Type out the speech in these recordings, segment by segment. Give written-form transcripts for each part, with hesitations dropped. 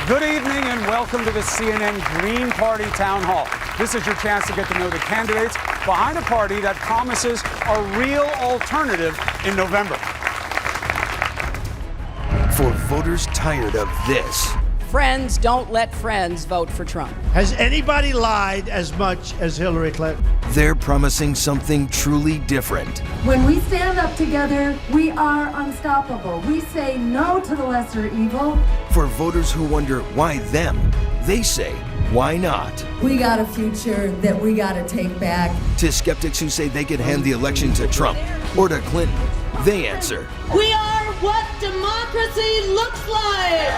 Good evening and welcome to the CNN Green Party Town Hall. This is your chance to get to know the candidates behind a party that promises a real alternative in November. For voters tired of this. Friends don't let friends vote for Trump. Has anybody lied as much as Hillary Clinton? They're promising something truly different. When we stand up together, we are unstoppable. We say no to the lesser evil. For voters who wonder why them, they say, why not? We got a future that we got to take back. To skeptics who say they could hand the election to Trump or to Clinton, they answer, we are what democracy looks like!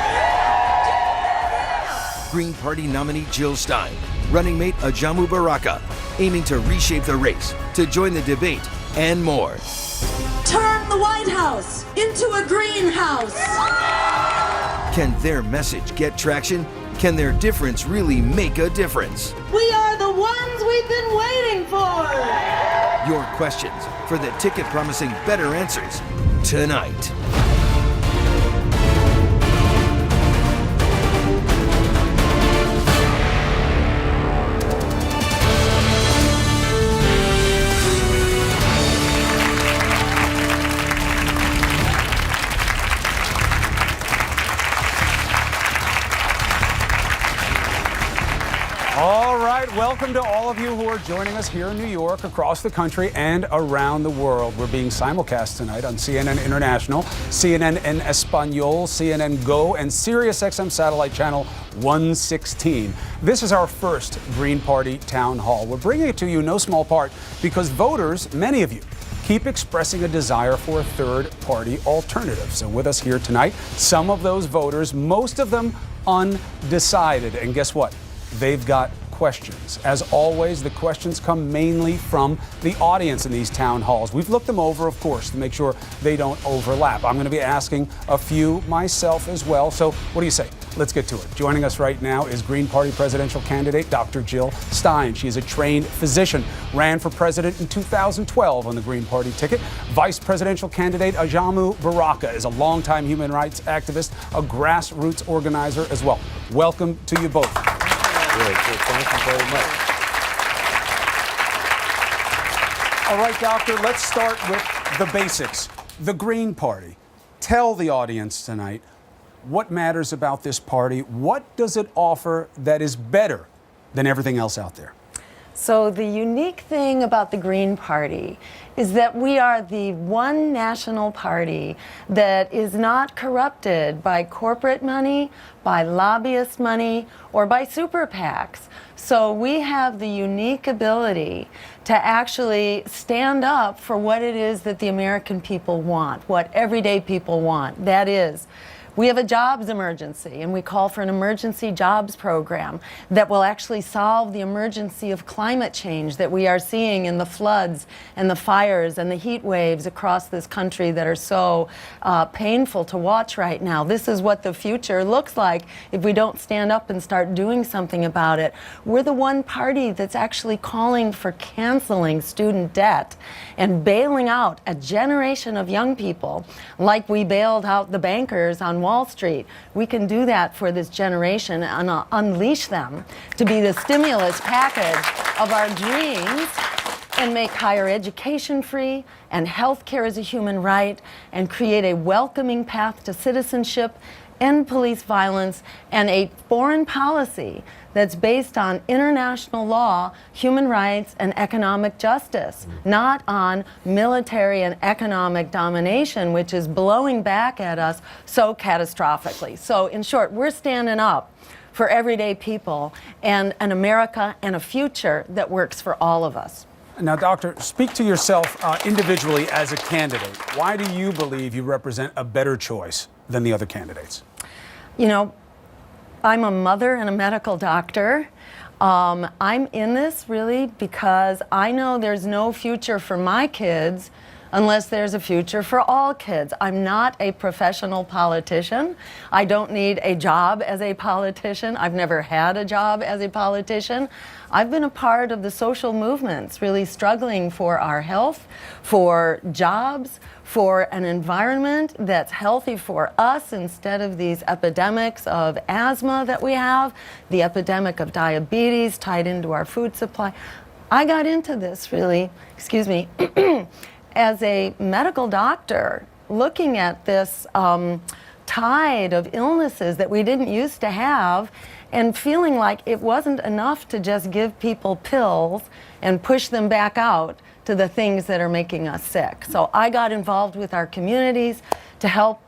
Green Party nominee Jill Stein, running mate Ajamu Baraka, aiming to reshape the race, to join the debate, and more. Turn the White House into a greenhouse! Can their message get traction? Can their difference really make a difference? We are the ones we've been waiting for! Your questions for the ticket promising better answers tonight. All right, welcome to all of you who are joining us here in New York, across the country, and around the world. We're being simulcast tonight on CNN International, CNN en Español, CNN Go, and SiriusXM Satellite Channel 116. This is our first Green Party Town Hall. We're bringing it to you in no small part because voters, many of you, keep expressing a desire for a third-party alternative. So with us here tonight, some of those voters, most of them undecided. And guess what? They've got questions. As always, the questions come mainly from the audience in these town halls. We've looked them over, of course, to make sure they don't overlap. I'm going to be asking a few myself as well. So what do you say? Let's get to it. Joining us right now is Green Party presidential candidate Dr. Jill Stein. She is a trained physician, ran for president in 2012 on the Green Party ticket. Vice presidential candidate Ajamu Baraka is a longtime human rights activist, a grassroots organizer as well. Welcome to you both. Thank you very much. All right, Doctor, let's start with the basics. The Green Party. Tell the audience tonight what matters about this party. What does it offer that is better than everything else out there? So the unique thing about the Green Party is that we are the one national party that is not corrupted by corporate money, by lobbyist money, or by super PACs. So we have the unique ability to actually stand up for what it is that the American people want, what everyday people want. That is, we have a jobs emergency, and we call for an emergency jobs program that will actually solve the emergency of climate change that we are seeing in the floods and the fires and the heat waves across this country that are so painful to watch right now. This is what the future looks like if we don't stand up and start doing something about it. We're the one party that's actually calling for canceling student debt and bailing out a generation of young people like we bailed out the bankers on Wall Street. We can do that for this generation and unleash them to be the stimulus package of our dreams and make higher education free and health care as a human right and create a welcoming path to citizenship, end police violence, and a foreign policy that's based on international law, human rights, and economic justice, not on military and economic domination, which is blowing back at us so catastrophically. So in short, we're standing up for everyday people and an America and a future that works for all of us. Now, Doctor, speak to yourself individually as a candidate. Why do you believe you represent a better choice than the other candidates? You know, I'm a mother and a medical doctor. I'm in this really because I know there's no future for my kids unless there's a future for all kids. I'm not a professional politician. I don't need a job as a politician. I've never had a job as a politician. I've been a part of the social movements, really struggling for our health, for jobs, for an environment that's healthy for us instead of these epidemics of asthma that we have, the epidemic of diabetes tied into our food supply. I got into this really, as a medical doctor, looking at this tide of illnesses that we didn't used to have and feeling like it wasn't enough to just give people pills and push them back out to the things that are making us sick. So I got involved with our communities to help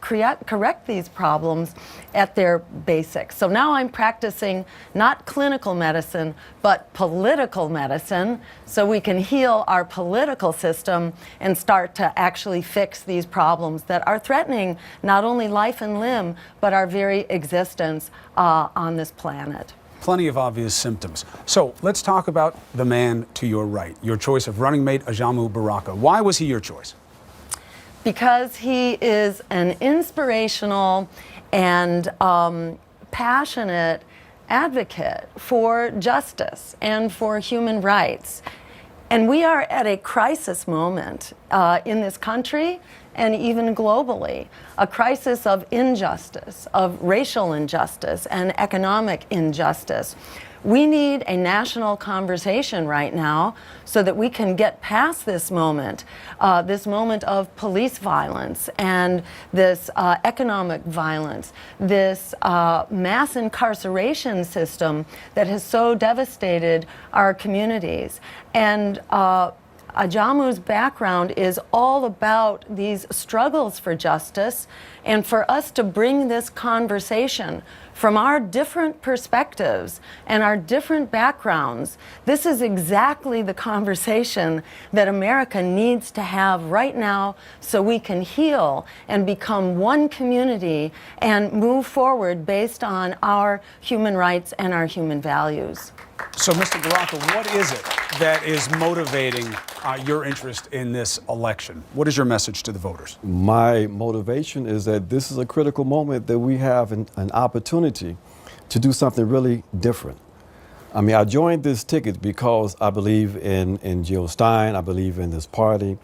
correct these problems at their basics. So now I'm practicing not clinical medicine, but political medicine, so we can heal our political system and start to actually fix these problems that are threatening not only life and limb, but our very existence on this planet. Plenty of obvious symptoms. So let's talk about the man to your right, your choice of running mate Ajamu Baraka. Why was he your choice? Because he is an inspirational and passionate advocate for justice and for human rights. And we are at a crisis moment in this country and even globally, a crisis of injustice, of racial injustice and economic injustice. We need a national conversation right now so that we can get past this moment of police violence and this economic violence, this mass incarceration system that has so devastated our communities. And Ajamu's background is all about these struggles for justice, and for us to bring this conversation from our different perspectives and our different backgrounds. This is exactly the conversation that America needs to have right now so we can heal and become one community and move forward based on our human rights and our human values. So, Mr. Baraka, what is it that is motivating your interest in this election? What is your message to the voters? My motivation is that this is a critical moment that we have an opportunity to do something really different. I mean, I joined this ticket because I believe in Jill Stein. I believe in this party.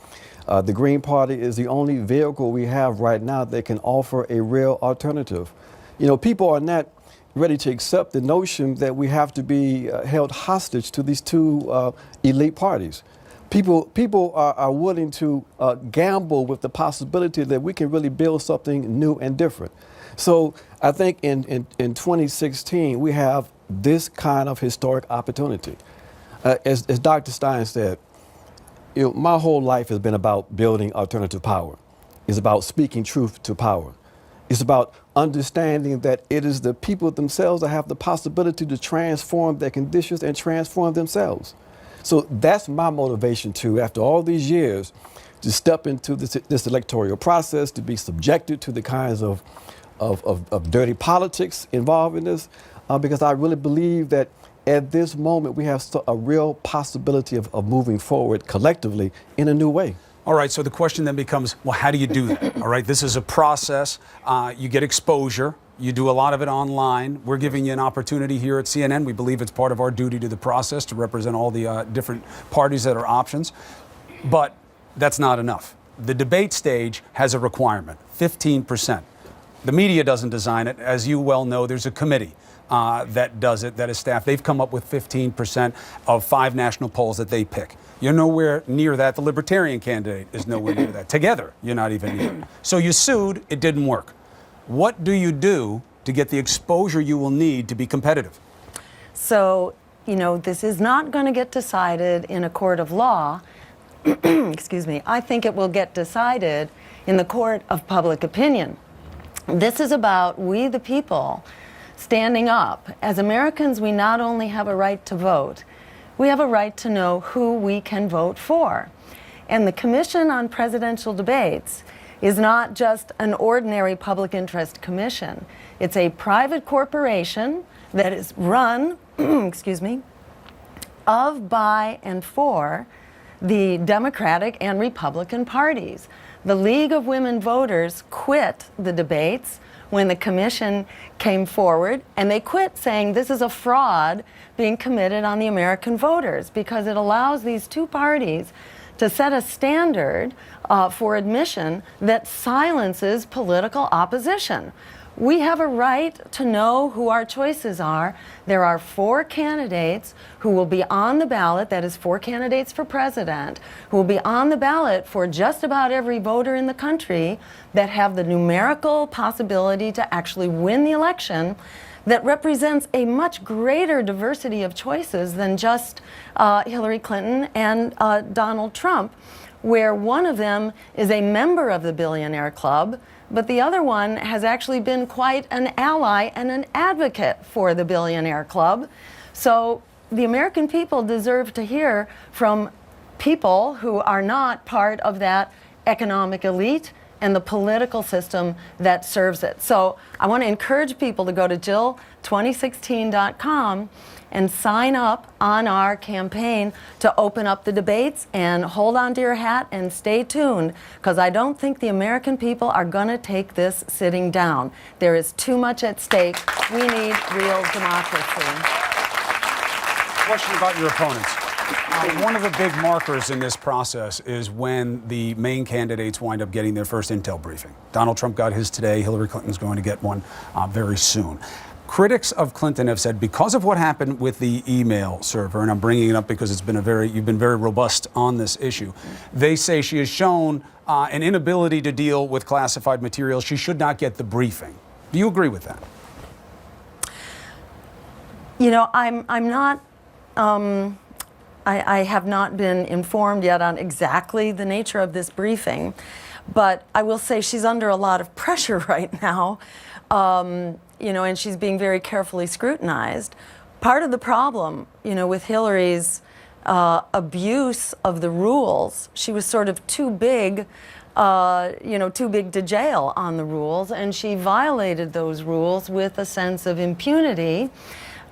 The Green Party is the only vehicle we have right now that can offer a real alternative. You know, people are not ready to accept the notion that we have to be held hostage to these two elite parties. People are willing to gamble with the possibility that we can really build something new and different. So I think in 2016, we have this kind of historic opportunity. As Dr. Stein said, you know, my whole life has been about building alternative power. It's about speaking truth to power. It's about understanding that it is the people themselves that have the possibility to transform their conditions and transform themselves. So that's my motivation too, after all these years, to step into this electoral process, to be subjected to the kinds of dirty politics involved in this, because I really believe that at this moment we have a real possibility of moving forward collectively in a new way. All right, so the question then becomes, well, how do you do that? All right, this is a process. You get exposure. You do a lot of it online. We're giving you an opportunity here at CNN. We believe it's part of our duty to the process to represent all the different parties that are options. But that's not enough. The debate stage has a requirement, 15%. The media doesn't design it. As you well know, there's a committee that does it, that is staffed. They've come up with 15% of 5 national polls that they pick. You're nowhere near that. The Libertarian candidate is nowhere near that. Together, you're not even near it. So you sued, it didn't work. What do you do to get the exposure you will need to be competitive? So, you know, this is not going to get decided in a court of law. Excuse me. I think it will get decided in the court of public opinion. This is about we the people standing up. As Americans, we not only have a right to vote, we have a right to know who we can vote for. And the Commission on Presidential Debates is not just an ordinary public interest commission. It's a private corporation that is run, excuse me, of, by, and for the Democratic and Republican parties. The League of Women Voters quit the debates when the commission came forward, and they quit saying this is a fraud being committed on the American voters, because it allows these two parties to set a standard for admission that silences political opposition. We have a right to know who our choices are. There are 4 candidates who will be on the ballot, that is 4 candidates for president, who will be on the ballot for just about every voter in the country that have the numerical possibility to actually win the election, that represents a much greater diversity of choices than just Hillary Clinton and Donald Trump, where one of them is a member of the billionaire club, but the other one has actually been quite an ally and an advocate for the billionaire club. So the American people deserve to hear from people who are not part of that economic elite and the political system that serves it. So I want to encourage people to go to Jill2016.com and sign up on our campaign to open up the debates, and hold on to your hat and stay tuned, because I don't think the American people are going to take this sitting down. There is too much at stake. We need real democracy. Question about your opponents. One of the big markers in this process is when the main candidates wind up getting their first intel briefing. Donald Trump got his today. Hillary Clinton's going to get one very soon. Critics of Clinton have said, because of what happened with the email server, and I'm bringing it up because you've been very robust on this issue, they say she has shown an inability to deal with classified material. She should not get the briefing. Do you agree with that? You know, I'm not. I have not been informed yet on exactly the nature of this briefing, but I will say she's under a lot of pressure right now. You know, and she's being very carefully scrutinized. Part of the problem, you know, with Hillary's abuse of the rules, she was sort of too big, too big to jail on the rules, and she violated those rules with a sense of impunity.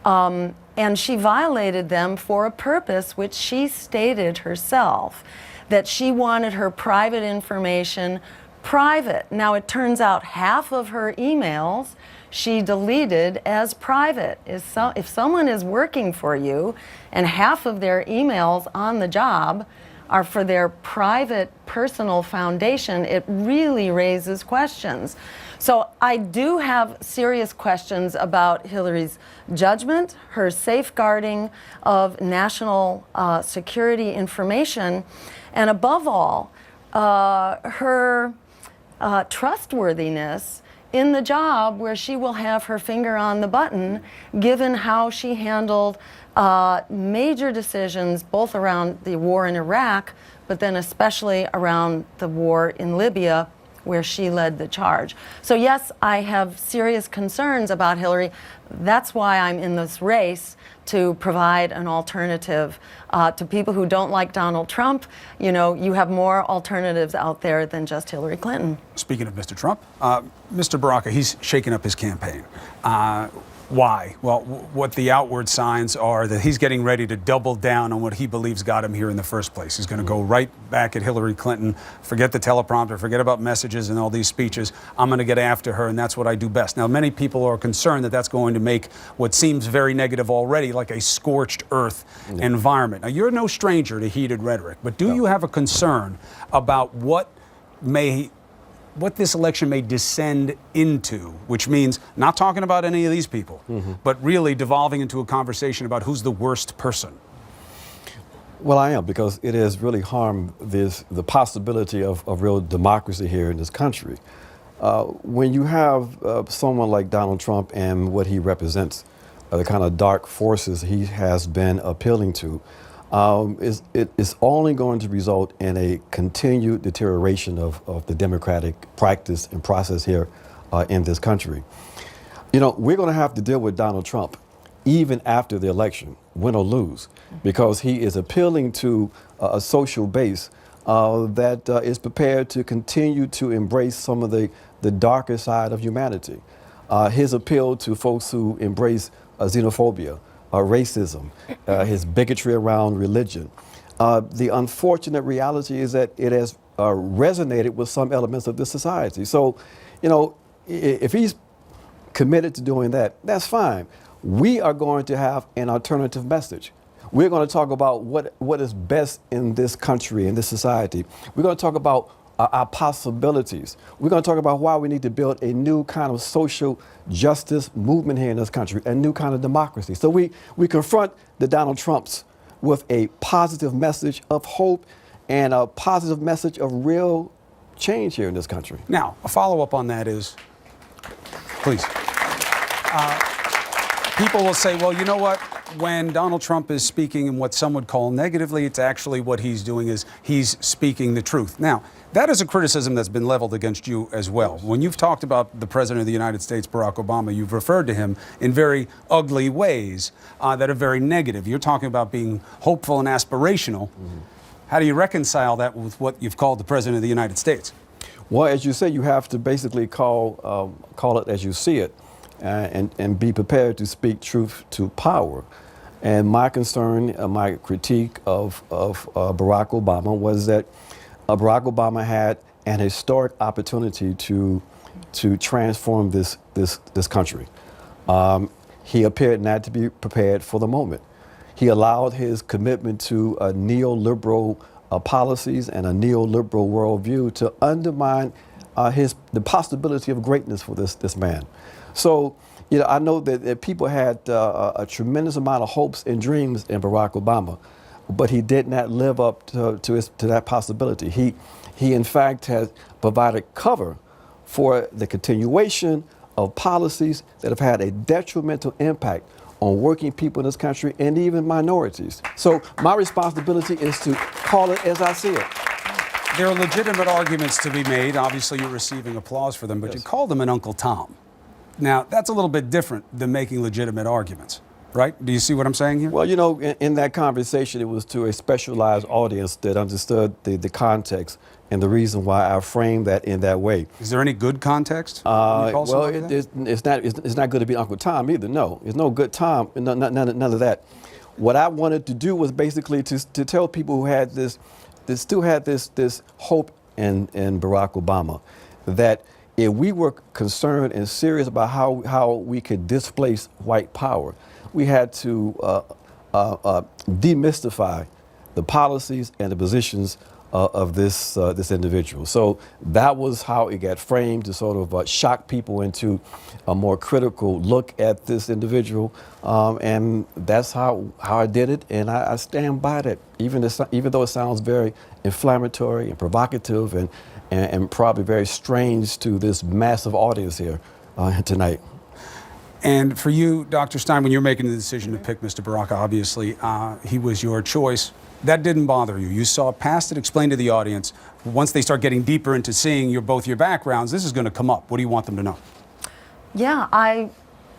And she violated them for a purpose which she stated herself, that she wanted her private information private. Now, it turns out half of her emails she deleted as private. If someone is working for you and half of their emails on the job are for their private personal foundation, it really raises questions. So I do have serious questions about Hillary's judgment, her safeguarding of national security information, and above all, her trustworthiness in the job where she will have her finger on the button, given how she handled major decisions both around the war in Iraq, but then especially around the war in Libya, where she led the charge. So yes, I have serious concerns about Hillary. That's why I'm in this race to provide an alternative to people who don't like Donald Trump. You know, you have more alternatives out there than just Hillary Clinton. Speaking of Mr. Trump, Mr. Baraka, he's shaking up his campaign. Why? Well, what the outward signs are that he's getting ready to double down on what he believes got him here in the first place. He's going to go right back at Hillary Clinton, forget the teleprompter, forget about messages and all these speeches. I'm going to get after her, and that's what I do best. Now, many people are concerned that that's going to make what seems very negative already like a scorched earth environment. Now, you're no stranger to heated rhetoric, but do you have a concern about what this election may descend into, which means not talking about any of these people, but really devolving into a conversation about who's the worst person? Well, I am, because it has really harmed the possibility of real democracy here in this country. When you have someone like Donald Trump and what he represents, the kind of dark forces he has been appealing to, it's only going to result in a continued deterioration of the democratic practice and process here in this country. You know, we're going to have to deal with Donald Trump even after the election, win or lose, because he is appealing to a social base that is prepared to continue to embrace some of the darker side of humanity. His appeal to folks who embrace xenophobia, racism, his bigotry around religion, the unfortunate reality is that it has resonated with some elements of this society. So, you know, if he's committed to doing that, that's fine. We are going to have an alternative message. We're going to talk about what is best in this country, in this society. We're going to talk about our possibilities. We're going to talk about why we need to build a new kind of social justice movement here in this country, a new kind of democracy. So we confront the Donald Trumps with a positive message of hope and a positive message of real change here in this country. Now, a follow-up on that is, please. People will say, well, you know what? When Donald Trump is speaking in what some would call negatively, it's actually what he's doing is he's speaking the truth. Now, that is a criticism that's been leveled against you as well. When you've talked about the President of the United States, Barack Obama, you've referred to him in very ugly ways that are very negative. You're talking about being hopeful and aspirational. Mm-hmm. How do you reconcile that with what you've called the President of the United States? Well, as you say, you have to basically call it as you see it. And be prepared to speak truth to power. And my concern, my critique of Barack Obama was that Barack Obama had an historic opportunity to transform this country. He appeared not to be prepared for the moment. He allowed his commitment to neoliberal policies and a neoliberal worldview to undermine the possibility of greatness for this man. So, you know, I know that people had a tremendous amount of hopes and dreams in Barack Obama, but he did not live up to that possibility. He in fact has provided cover for the continuation of policies that have had a detrimental impact on working people in this country and even minorities. So my responsibility is to call it as I see it. There are legitimate arguments to be made. Obviously, you're receiving applause for them, but you called him an Uncle Tom. Now, that's a little bit different than making legitimate arguments, right? Do you see what I'm saying here? Well, you know, in that conversation, it was to a specialized audience that understood the context and the reason why I framed that in that way. Is there any good context? Well, it's not good to be Uncle Tom either. No, there's no good Tom, none of that. What I wanted to do was basically to tell people who had still had this hope in Barack Obama, that if we were concerned and serious about how we could displace white power, we had to demystify the policies and the positions of this individual. So that was how it got framed, to sort of shock people into a more critical look at this individual, and that's how I did it, and I stand by that, even though it sounds very inflammatory and provocative and probably very strange to this massive audience here tonight. And for you, Dr. Stein, when you're making the decision to pick Mr. Baraka, obviously he was your choice. That didn't bother you. You saw past it. Explain to the audience, once they start getting deeper into seeing both your backgrounds, this is going to come up. What do you want them to know? Yeah, I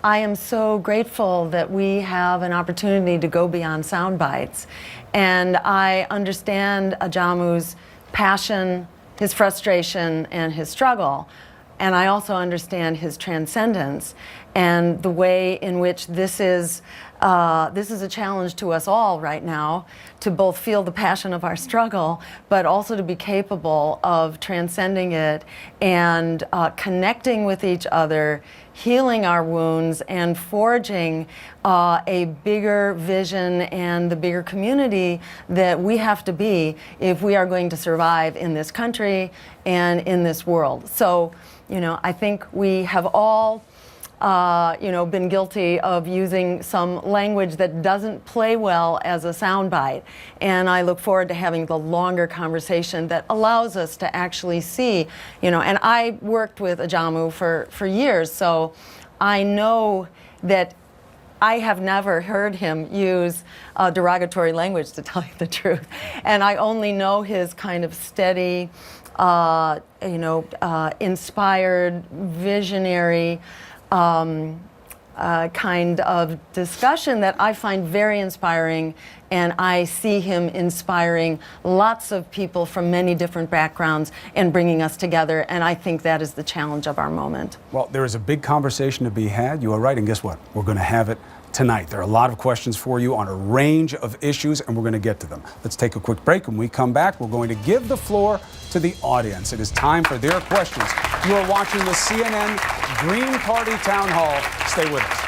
am so grateful that we have an opportunity to go beyond sound bites. And I understand Ajamu's passion, his frustration, and his struggle. And I also understand his transcendence and the way in which this is a challenge to us all right now, to both feel the passion of our struggle, but also to be capable of transcending it and connecting with each other, healing our wounds, and forging a bigger vision and the bigger community that we have to be if we are going to survive in this country and in this world. So, you know, I think we have all been guilty of using some language that doesn't play well as a soundbite. And I look forward to having the longer conversation that allows us to actually see, and I worked with Ajamu for years, so I know that I have never heard him use derogatory language, to tell you the truth. And I only know his kind of steady, inspired, visionary, kind of discussion that I find very inspiring, and I see him inspiring lots of people from many different backgrounds and bringing us together, and I think that is the challenge of our moment. Well, there is a big conversation to be had. You are right, and guess what? We're going to have it tonight. There are a lot of questions for you on a range of issues, and we're going to get to them. Let's take a quick break. When we come back, we're going to give the floor to the audience. It is time for their questions. You are watching the CNN Green Party Town Hall. Stay with us.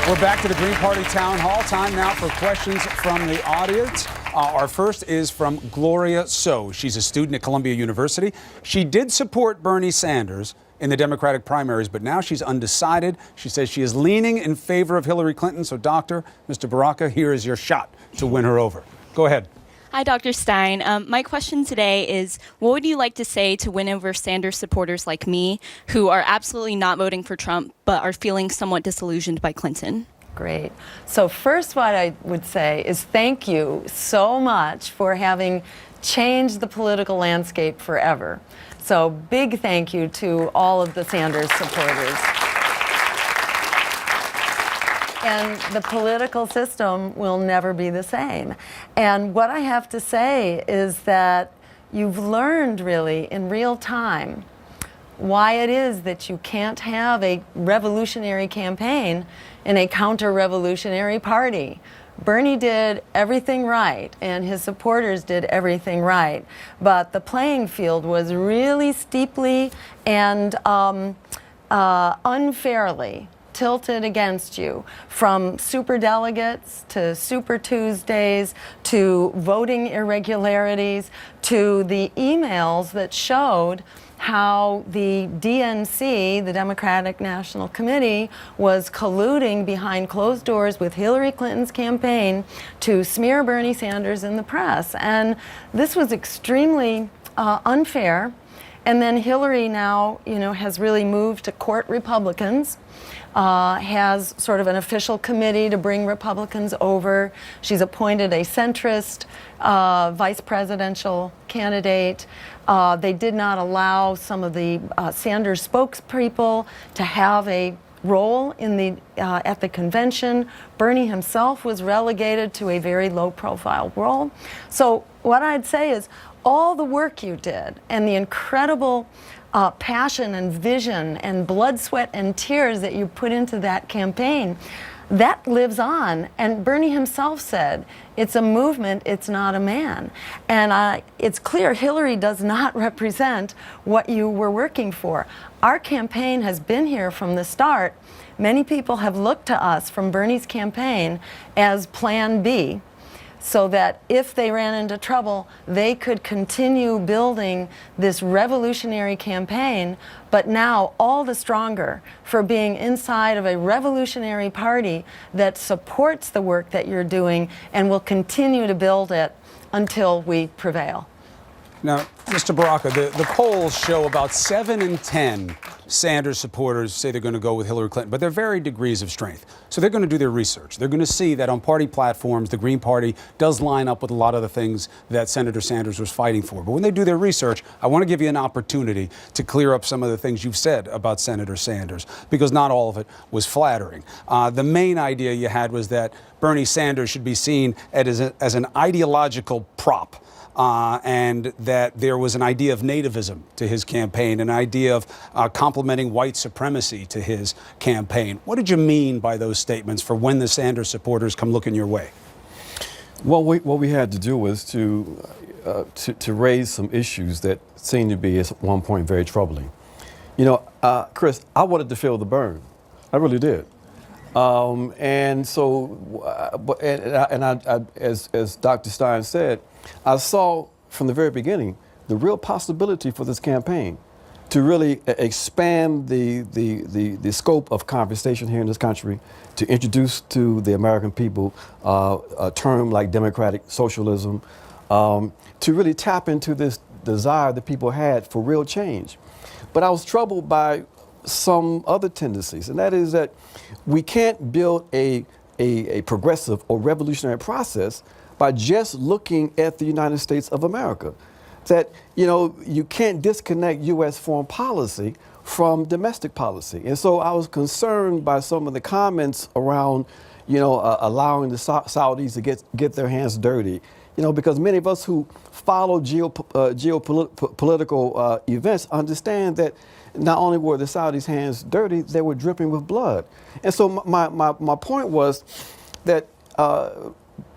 We're back to the Green Party Town Hall. Time now for questions from the audience. Our first is from Gloria So. She's a student at Columbia University. She did support Bernie Sanders in the Democratic primaries, but now she's undecided. She says she is leaning in favor of Hillary Clinton. So, Doctor, Mr. Baraka, here is your shot to win her over. Go ahead. Hi, Dr. Stein. My question today is, what would you like to say to win over Sanders supporters like me who are absolutely not voting for Trump but are feeling somewhat disillusioned by Clinton? Great. So first, what I would say is thank you so much for having changed the political landscape forever. So big thank you to all of the Sanders supporters. And the political system will never be the same. And what I have to say is that you've learned really in real time why it is that you can't have a revolutionary campaign in a counter-revolutionary party. Bernie did everything right, and his supporters did everything right, but the playing field was really steeply and unfairly tilted against you, from superdelegates to Super Tuesdays to voting irregularities to the emails that showed how the DNC, the Democratic National Committee, was colluding behind closed doors with Hillary Clinton's campaign to smear Bernie Sanders in the press. And this was extremely unfair. And then Hillary now, has really moved to court Republicans, has sort of an official committee to bring Republicans over. She's appointed a centrist vice presidential candidate. They did not allow some of the Sanders spokespeople to have a role in at the convention. Bernie himself was relegated to a very low-profile role. So what I'd say is all the work you did and the incredible passion and vision and blood, sweat, and tears that you put into that campaign, that lives on. And Bernie himself said, it's a movement, it's not a man. And it's clear Hillary does not represent what you were working for. Our campaign has been here from the start. Many people have looked to us from Bernie's campaign as Plan B, so that if they ran into trouble, they could continue building this revolutionary campaign, but now all the stronger for being inside of a revolutionary party that supports the work that you're doing and will continue to build it until we prevail. Now, Mr. Baraka, the polls show about 7 in 10 Sanders supporters say they're going to go with Hillary Clinton, but they're varying degrees of strength. So they're going to do their research. They're going to see that on party platforms, the Green Party does line up with a lot of the things that Senator Sanders was fighting for. But when they do their research, I want to give you an opportunity to clear up some of the things you've said about Senator Sanders, because not all of it was flattering. The main idea you had was that Bernie Sanders should be seen as an ideological prop. And that there was an idea of nativism to his campaign, an idea of complementing white supremacy to his campaign. What did you mean by those statements for when the Sanders supporters come looking your way? Well, what we had to do was to raise some issues that seemed to be at one point very troubling. Chris, I wanted to feel the burn. I really did. And so, as Dr. Stein said, I saw from the very beginning the real possibility for this campaign to really expand the scope of conversation here in this country, to introduce to the American people a term like democratic socialism, to really tap into this desire that people had for real change. But I was troubled by some other tendencies, and that is that we can't build a progressive or revolutionary process by just looking at the United States of America. That, you can't disconnect U.S. foreign policy from domestic policy. And so I was concerned by some of the comments around, allowing the Saudis to get their hands dirty, because many of us who follow geopolitical events understand that not only were the Saudis' hands dirty, they were dripping with blood. And so my point was that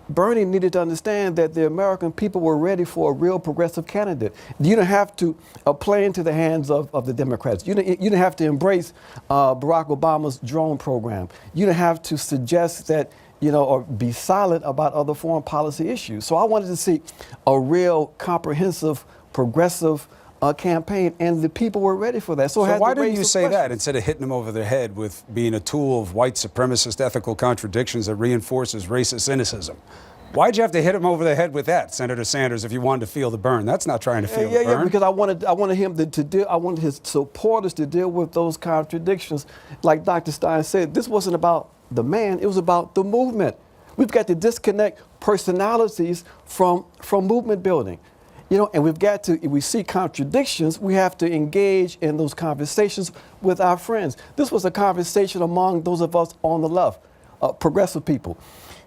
Bernie needed to understand that the American people were ready for a real progressive candidate. You don't have to play into the hands of the Democrats. You don't have to embrace Barack Obama's drone program. You don't have to suggest that, or be silent about other foreign policy issues. So I wanted to see a real comprehensive, progressive campaign, and the people were ready for that. So why didn't you say that instead of hitting them over the head with being a tool of white supremacist ethical contradictions that reinforces racist cynicism? Why'd you have to hit him over the head with that, Senator Sanders, if you wanted to feel the burn? That's not trying to feel the burn. Yeah, because I wanted him to deal. I wanted his supporters to deal with those contradictions. Like Dr. Stein said, this wasn't about the man; it was about the movement. We've got to disconnect personalities from movement building. And we've got to, if we see contradictions, we have to engage in those conversations with our friends. This was a conversation among those of us on the left, progressive people.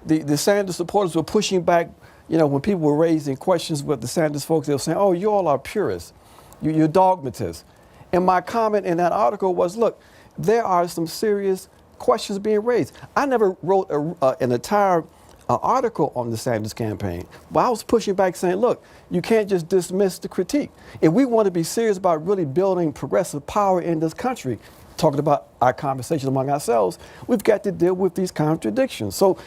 The Sanders supporters were pushing back, when people were raising questions with the Sanders folks, they were saying, oh, you all are purists, you're dogmatists. And my comment in that article was, look, there are some serious questions being raised. I never wrote an entire article on the Sanders campaign, but I was pushing back saying, look, you can't just dismiss the critique. If we want to be serious about really building progressive power in this country, talking about our conversation among ourselves, we've got to deal with these contradictions. So,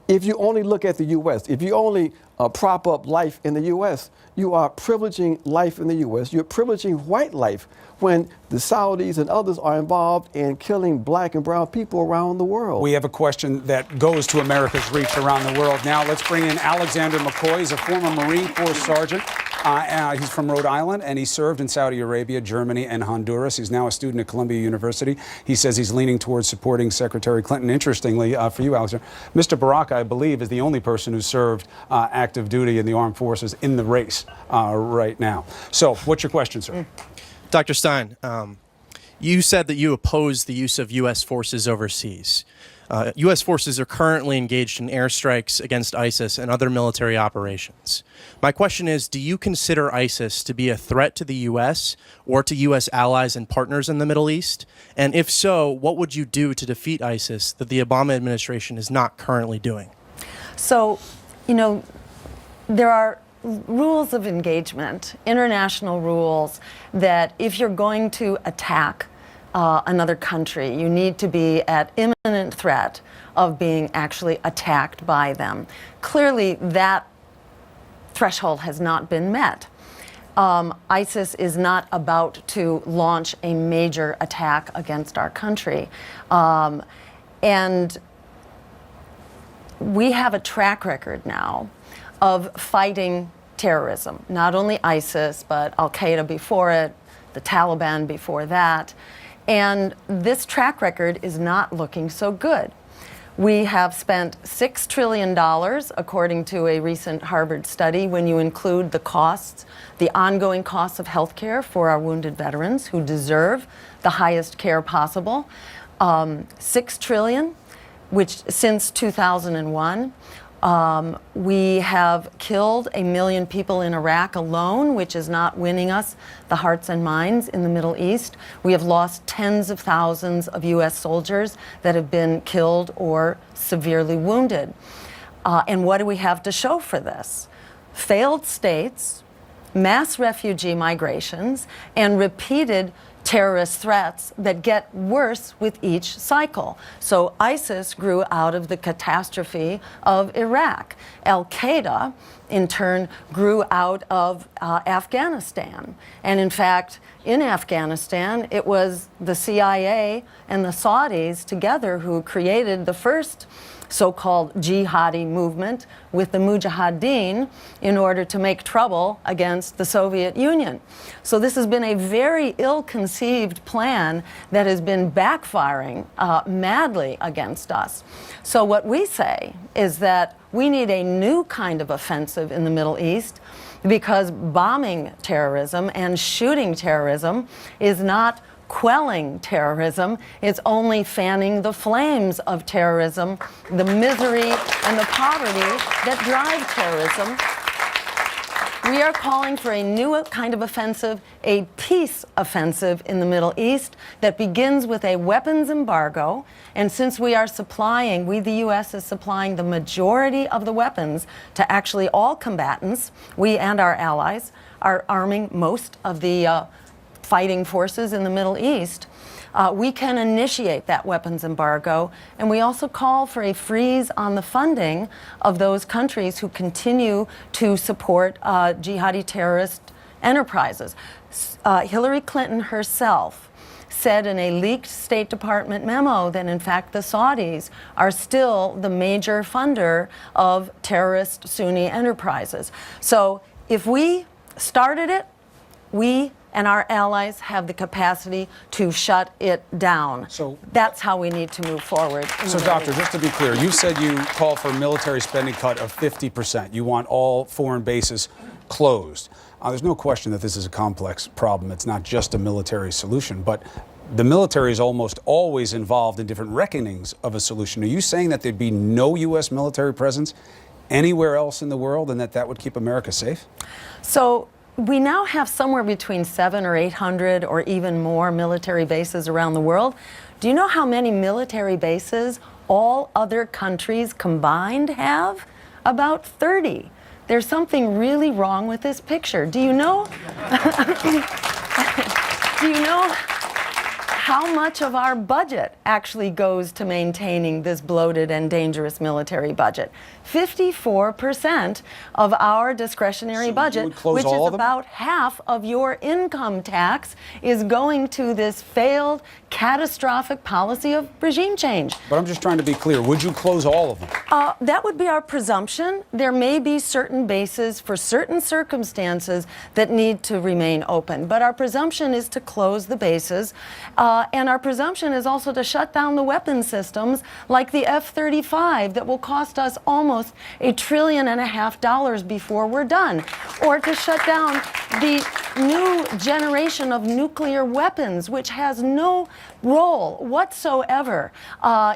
if you only look at the U.S., if you only prop up life in the U.S., you are privileging life in the U.S., you're privileging white life when the Saudis and others are involved in killing black and brown people around the world. We have a question that goes to America's reach around the world. Now let's bring in Alexander McCoy. He's a former Marine Corps sergeant. He's from Rhode Island, and he served in Saudi Arabia, Germany, and Honduras. He's now a student at Columbia University. He says he's leaning towards supporting Secretary Clinton. Interestingly, for you, Alexander, Mr. Baraka, I believe, is the only person who served active duty in the armed forces in the race right now. So what's your question, sir? Dr. Stein, you said that you oppose the use of U.S. forces overseas. U.S. forces are currently engaged in airstrikes against ISIS and other military operations. My question is, do you consider ISIS to be a threat to the U.S. or to U.S. allies and partners in the Middle East? And if so, what would you do to defeat ISIS that the Obama administration is not currently doing? So, there are rules of engagement, international rules, that if you're going to attack another country, you need to be at imminent threat of being actually attacked by them. Clearly, that threshold has not been met. ISIS is not about to launch a major attack against our country. And we have a track record now of fighting terrorism, not only ISIS, but Al-Qaeda before it, the Taliban before that. And this track record is not looking so good. We have spent $6 trillion, according to a recent Harvard study, when you include the costs, the ongoing costs of health care for our wounded veterans who deserve the highest care possible. $6 trillion, which since 2001. We have killed 1 million people in Iraq alone, which is not winning us the hearts and minds in the Middle East. We have lost tens of thousands of U.S. soldiers that have been killed or severely wounded. And what do we have to show for this? Failed states, mass refugee migrations, and repeated terrorist threats that get worse with each cycle. So ISIS grew out of the catastrophe of Iraq. Al-Qaeda, in turn, grew out of Afghanistan. And in fact, in Afghanistan, it was the CIA and the Saudis together who created the first so-called jihadi movement with the Mujahideen in order to make trouble against the Soviet Union. So this has been a very ill-conceived plan that has been backfiring madly against us. So what we say is that we need a new kind of offensive in the Middle East, because bombing terrorism and shooting terrorism is not quelling terrorism. It's only fanning the flames of terrorism, the misery and the poverty that drive terrorism. We are calling for a new kind of offensive, a peace offensive in the Middle East that begins with a weapons embargo. And since we are supplying, the U.S. is supplying the majority of the weapons to actually all combatants, we and our allies are arming most of the fighting forces in the Middle East. We can initiate that weapons embargo, and we also call for a freeze on the funding of those countries who continue to support jihadi terrorist enterprises. Hillary Clinton herself said in a leaked State Department memo that in fact the Saudis are still the major funder of terrorist Sunni enterprises. So if we started it, we and our allies have the capacity to shut it down. So that's how we need to move forward. So, Doctor, just to be clear, you said you call for a military spending cut of 50%. You want all foreign bases closed. There's no question that this is a complex problem. It's not just a military solution, but the military is almost always involved in different reckonings of a solution. Are you saying that there'd be no U.S. military presence anywhere else in the world and that would keep America safe? So we now have somewhere between 700 or 800 or even more military bases around the world. Do you know how many military bases all other countries combined have? About 30. There's something really wrong with this picture. Do you know? Do you know how much of our budget actually goes to maintaining this bloated and dangerous military budget? 54% of our discretionary budget, which is about half of your income tax, is going to this failed, catastrophic policy of regime change. But I'm just trying to be clear. Would you close all of them? That would be our presumption. There may be certain bases for certain circumstances that need to remain open. But our presumption is to close the bases. And our presumption is also to shut down the weapon systems like the F-35 that will cost us almost $1.5 trillion before we're done. Or to shut down the new generation of nuclear weapons, which has no role whatsoever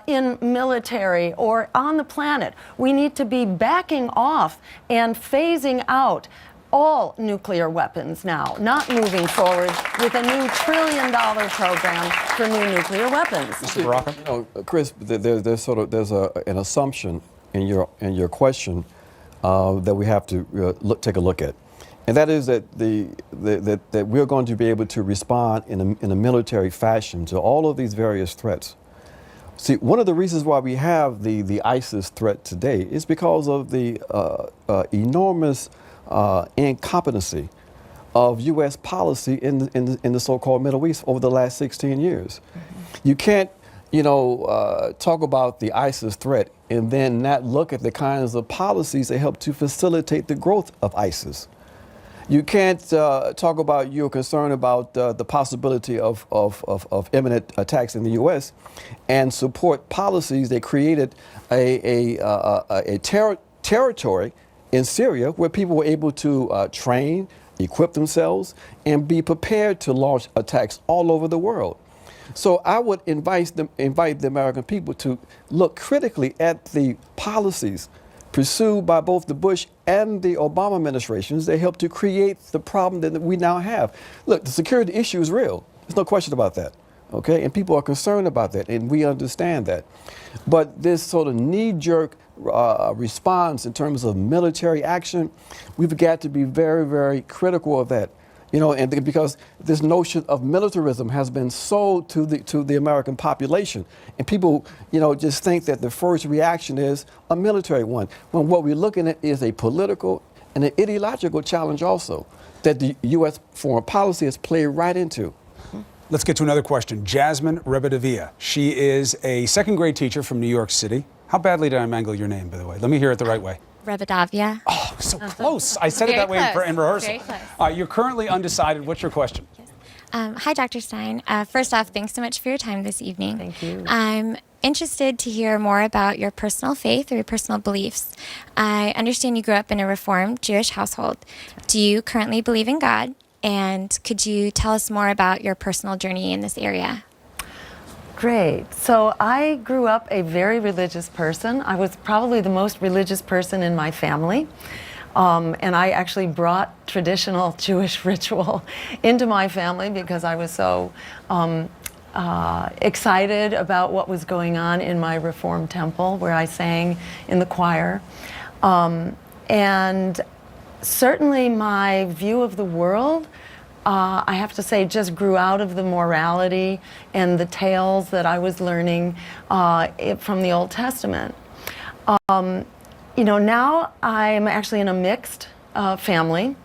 in military or on the planet. We need to be backing off and phasing out all nuclear weapons now, not moving forward with a new $1 trillion program for new nuclear weapons. Mr. Baraka? You know, Chris, there's an assumption in your question that we have to take a look at, and that is that that we're going to be able to respond in a military fashion to all of these various threats. See, one of the reasons why we have the ISIS threat today is because of the enormous incompetency of U.S. policy in the so-called Middle East over the last 16 years. Mm-hmm. You can't, talk about the ISIS threat and then not look at the kinds of policies that help to facilitate the growth of ISIS. You can't talk about your concern about the possibility of imminent attacks in the U.S. and support policies that created a territory in Syria where people were able to train, equip themselves, and be prepared to launch attacks all over the world. So I would invite the American people to look critically at the policies pursued by both the Bush and the Obama administrations that helped to create the problem that we now have. Look, the security issue is real. There's no question about that. Okay, and people are concerned about that, and we understand that. But this sort of knee-jerk response in terms of military action, we've got to be very, very critical of that. And because this notion of militarism has been sold to the American population, and people, just think that the first reaction is a military one, when what we're looking at is a political and an ideological challenge also that the U.S. foreign policy has played right into. Let's get to another question. Jasmine Rebadavia. She is a second-grade teacher from New York City. How badly did I mangle your name, by the way? Let me hear it the right way. Rebadavia. Oh, so close. I said it that way in rehearsal. Very close. You're currently undecided. What's your question? Yes. Hi, Dr. Stein. First off, thanks so much for your time this evening. Thank you. I'm interested to hear more about your personal faith or your personal beliefs. I understand you grew up in a Reformed Jewish household. Do you currently believe in God? And could you tell us more about your personal journey in this area? Great. So I grew up a very religious person. I was probably the most religious person in my family. And I actually brought traditional Jewish ritual into my family because I was so excited about what was going on in my Reformed temple where I sang in the choir. And certainly my view of the world, I have to say, just grew out of the morality and the tales that I was learning from the Old Testament. Now I'm actually in a mixed family,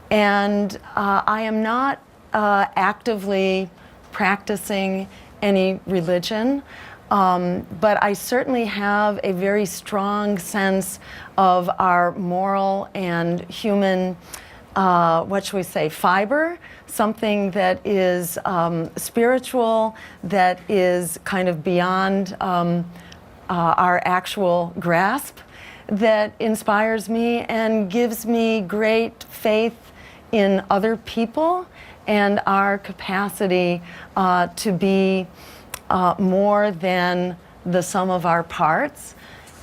and I am not actively practicing any religion, but I certainly have a very strong sense of our moral and human, what should we say, fiber, something that is spiritual, that is kind of beyond our actual grasp, that inspires me and gives me great faith in other people and our capacity to be more than the sum of our parts.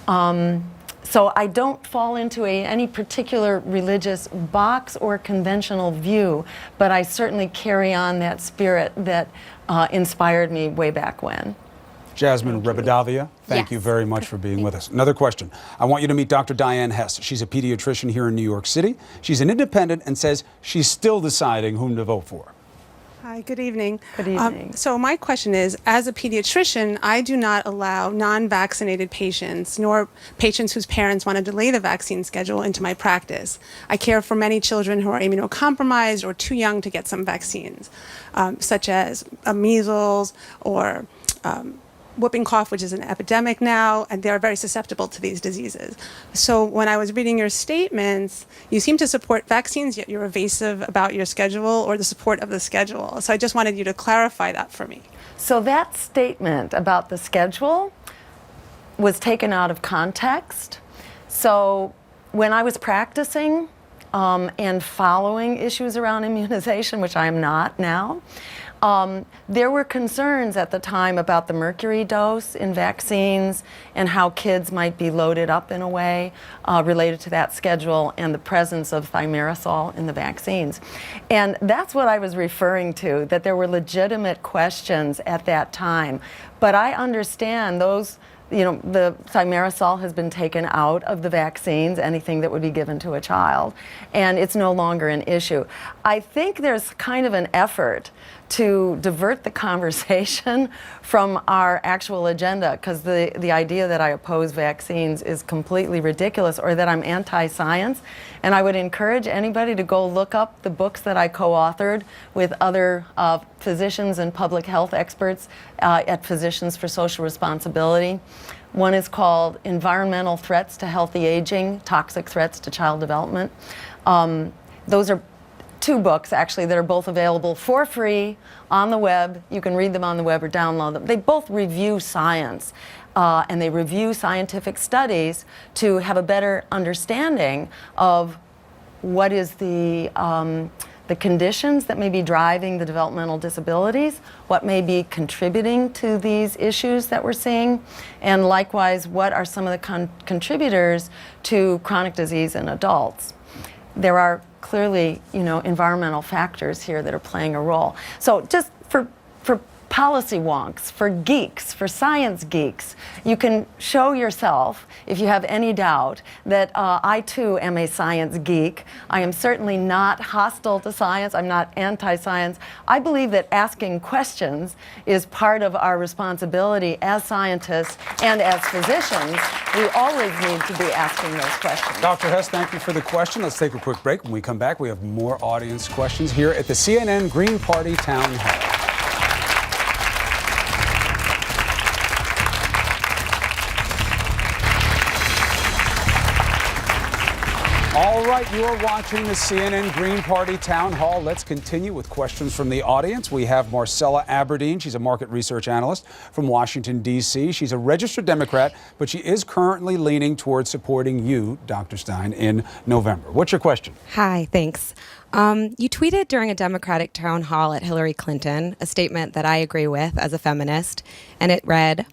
So I don't fall into any particular religious box or conventional view, but I certainly carry on that spirit that inspired me way back when. Jasmine Rebadavia, thank you very much for being with us. Another question. I want you to meet Dr. Diane Hess. She's a pediatrician here in New York City. She's an independent and says she's still deciding whom to vote for. Hi, good evening. Good evening. So my question is, as a pediatrician, I do not allow non-vaccinated patients, nor patients whose parents want to delay the vaccine schedule, into my practice. I care for many children who are immunocompromised or too young to get some vaccines, such as measles or whooping cough, which is an epidemic now, and they're very susceptible to these diseases. So when I was reading your statements, you seem to support vaccines, yet you're evasive about your schedule or the support of the schedule. So I just wanted you to clarify that for me. So that statement about the schedule was taken out of context. So when I was practicing and following issues around immunization, which I am not now, there were concerns at the time about the mercury dose in vaccines and how kids might be loaded up in a way related to that schedule and the presence of thimerosal in the vaccines. And that's what I was referring to, that there were legitimate questions at that time. But I understand those, the thimerosal has been taken out of the vaccines, anything that would be given to a child, and it's no longer an issue. I think there's kind of an effort to divert the conversation from our actual agenda, because the idea that I oppose vaccines is completely ridiculous, or that I'm anti-science. And I would encourage anybody to go look up the books that I co-authored with other physicians and public health experts at Physicians for Social Responsibility. One is called Environmental Threats to Healthy Aging, Toxic Threats to Child Development. Those are two books, actually, that are both available for free on the web. You can read them on the web or download them. They both review science, and they review scientific studies to have a better understanding of what is the conditions that may be driving the developmental disabilities, what may be contributing to these issues that we're seeing, and likewise, what are some of the contributors to chronic disease in adults. There are clearly, environmental factors here that are playing a role. So just for policy wonks, for geeks, for science geeks, you can show yourself, if you have any doubt, that I too am a science geek. I am certainly not hostile to science. I'm not anti-science. I believe that asking questions is part of our responsibility as scientists and as physicians. We always need to be asking those questions. Dr. Hess, thank you for the question. Let's take a quick break. When we come back, we have more audience questions here at the CNN Green Party Town Hall. All right. right, you are watching the CNN Green Party Town Hall. Let's continue with questions from the audience. We have Marcella Aberdeen. She's a market research analyst from Washington, D.C. She's a registered Democrat, but she is currently leaning towards supporting you, Dr. Stein, in November. What's your question? Hi, thanks. You tweeted during a Democratic town hall at Hillary Clinton a statement that I agree with as a feminist, and it read,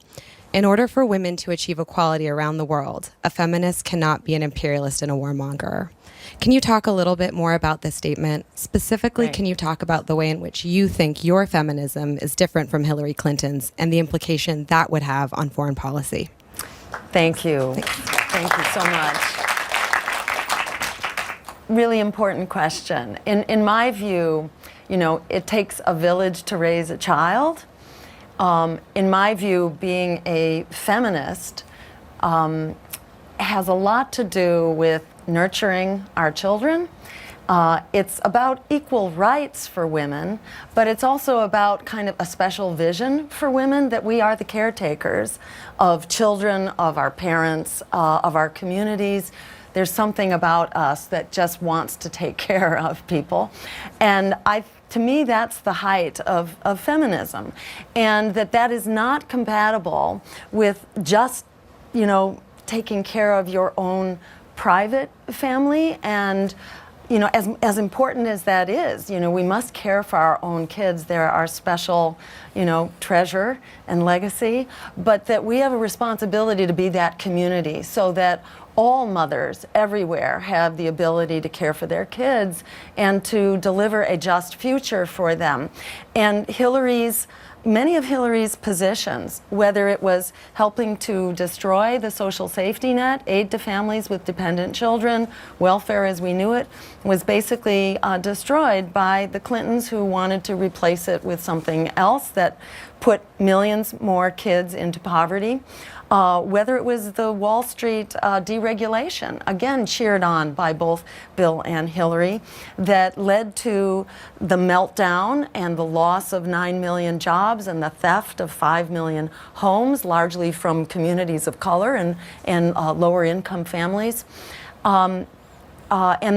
"In order for women to achieve equality around the world, a feminist cannot be an imperialist and a warmonger." Can you talk a little bit more about this statement? Specifically, Can you talk about the way in which you think your feminism is different from Hillary Clinton's and the implication that would have on foreign policy? Thank you. Thank you so much. Really important question. In my view, it takes a village to raise a child. In my view, being a feminist has a lot to do with nurturing our children. It's about equal rights for women, but it's also about kind of a special vision for women that we are the caretakers of children, of our parents, of our communities. There's something about us that just wants to take care of people. And to me, that's the height of feminism. And that is not compatible with just, taking care of your own private family. And, as important as that is, we must care for our own kids. They're our special, treasure and legacy. But that we have a responsibility to be that community so that all mothers everywhere have the ability to care for their kids and to deliver a just future for them. And many of Hillary's positions, whether it was helping to destroy the social safety net, aid to families with dependent children, welfare as we knew it, was basically destroyed by the Clintons, who wanted to replace it with something else that put millions more kids into poverty. Whether it was the Wall Street deregulation, again cheered on by both Bill and Hillary, that led to the meltdown and the loss of 9 million jobs and the theft of 5 million homes, largely from communities of color and lower income families. And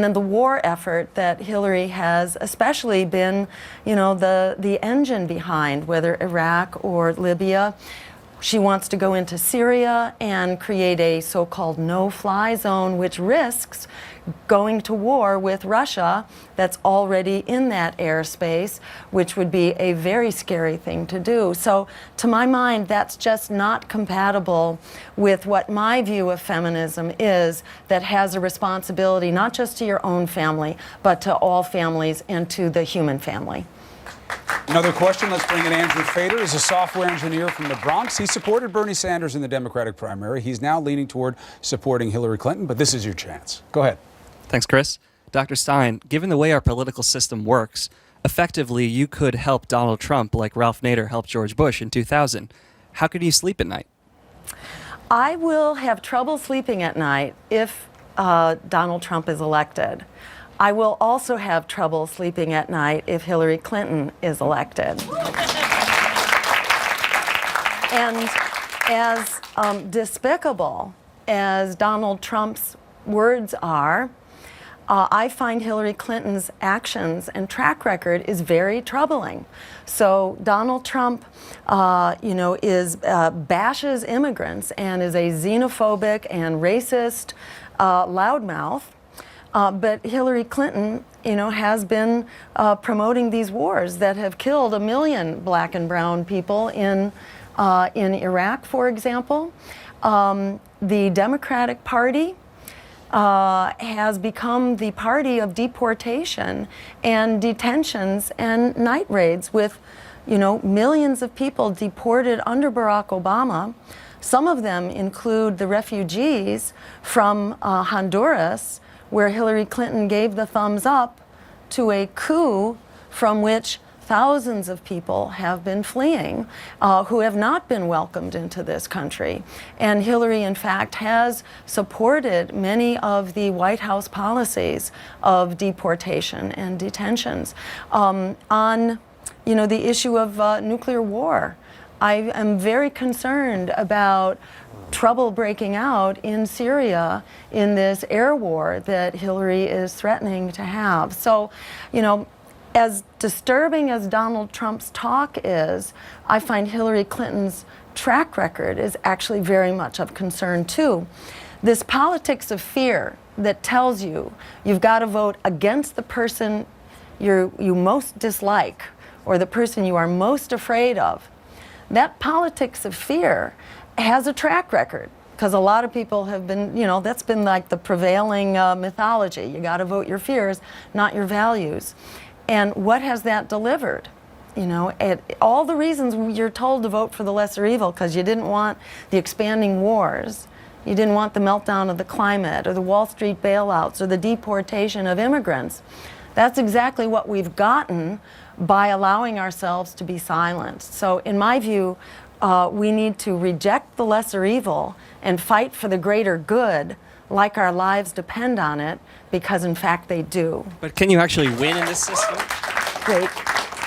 then the war effort that Hillary has especially been, the engine behind, whether Iraq or Libya. She wants to go into Syria and create a so-called no-fly zone, which risks going to war with Russia that's already in that airspace, which would be a very scary thing to do. So to my mind, that's just not compatible with what my view of feminism is, that has a responsibility not just to your own family, but to all families and to the human family. Another question. Let's bring in Andrew Fader. He's a software engineer from the Bronx. He supported Bernie Sanders in the Democratic primary. He's now leaning toward supporting Hillary Clinton, but this is your chance. Go ahead. Thanks, Chris. Dr. Stein, given the way our political system works, effectively you could help Donald Trump like Ralph Nader helped George Bush in 2000. How could you sleep at night? I will have trouble sleeping at night if Donald Trump is elected. I will also have trouble sleeping at night if Hillary Clinton is elected. And as despicable as Donald Trump's words are, I find Hillary Clinton's actions and track record is very troubling. So Donald Trump, bashes immigrants and is a xenophobic and racist loudmouth. But Hillary Clinton, has been promoting these wars that have killed 1 million black and brown people in Iraq, for example. The Democratic Party has become the party of deportation and detentions and night raids with, millions of people deported under Barack Obama. Some of them include the refugees from Honduras, where Hillary Clinton gave the thumbs up to a coup from which thousands of people have been fleeing, who have not been welcomed into this country. And Hillary, in fact, has supported many of the White House policies of deportation and detentions. On, the issue of nuclear war, I am very concerned about trouble breaking out in Syria in this air war that Hillary is threatening to have. So, you know, as disturbing as Donald Trump's talk is, I find Hillary Clinton's track record is actually very much of concern too. This politics of fear that tells you you've got to vote against the person you most dislike or the person you are most afraid of, that politics of fear has a track record, because a lot of people have been, you know, that's been like the prevailing mythology. You got to vote your fears, not your values. And what has that delivered? You know, all the reasons you're told to vote for the lesser evil, because you didn't want the expanding wars, you didn't want the meltdown of the climate, or the Wall Street bailouts, or the deportation of immigrants. That's exactly what we've gotten by allowing ourselves to be silenced. So in my view, we need to reject the lesser evil and fight for the greater good, like our lives depend on it, because in fact they do. But can you actually win in this system?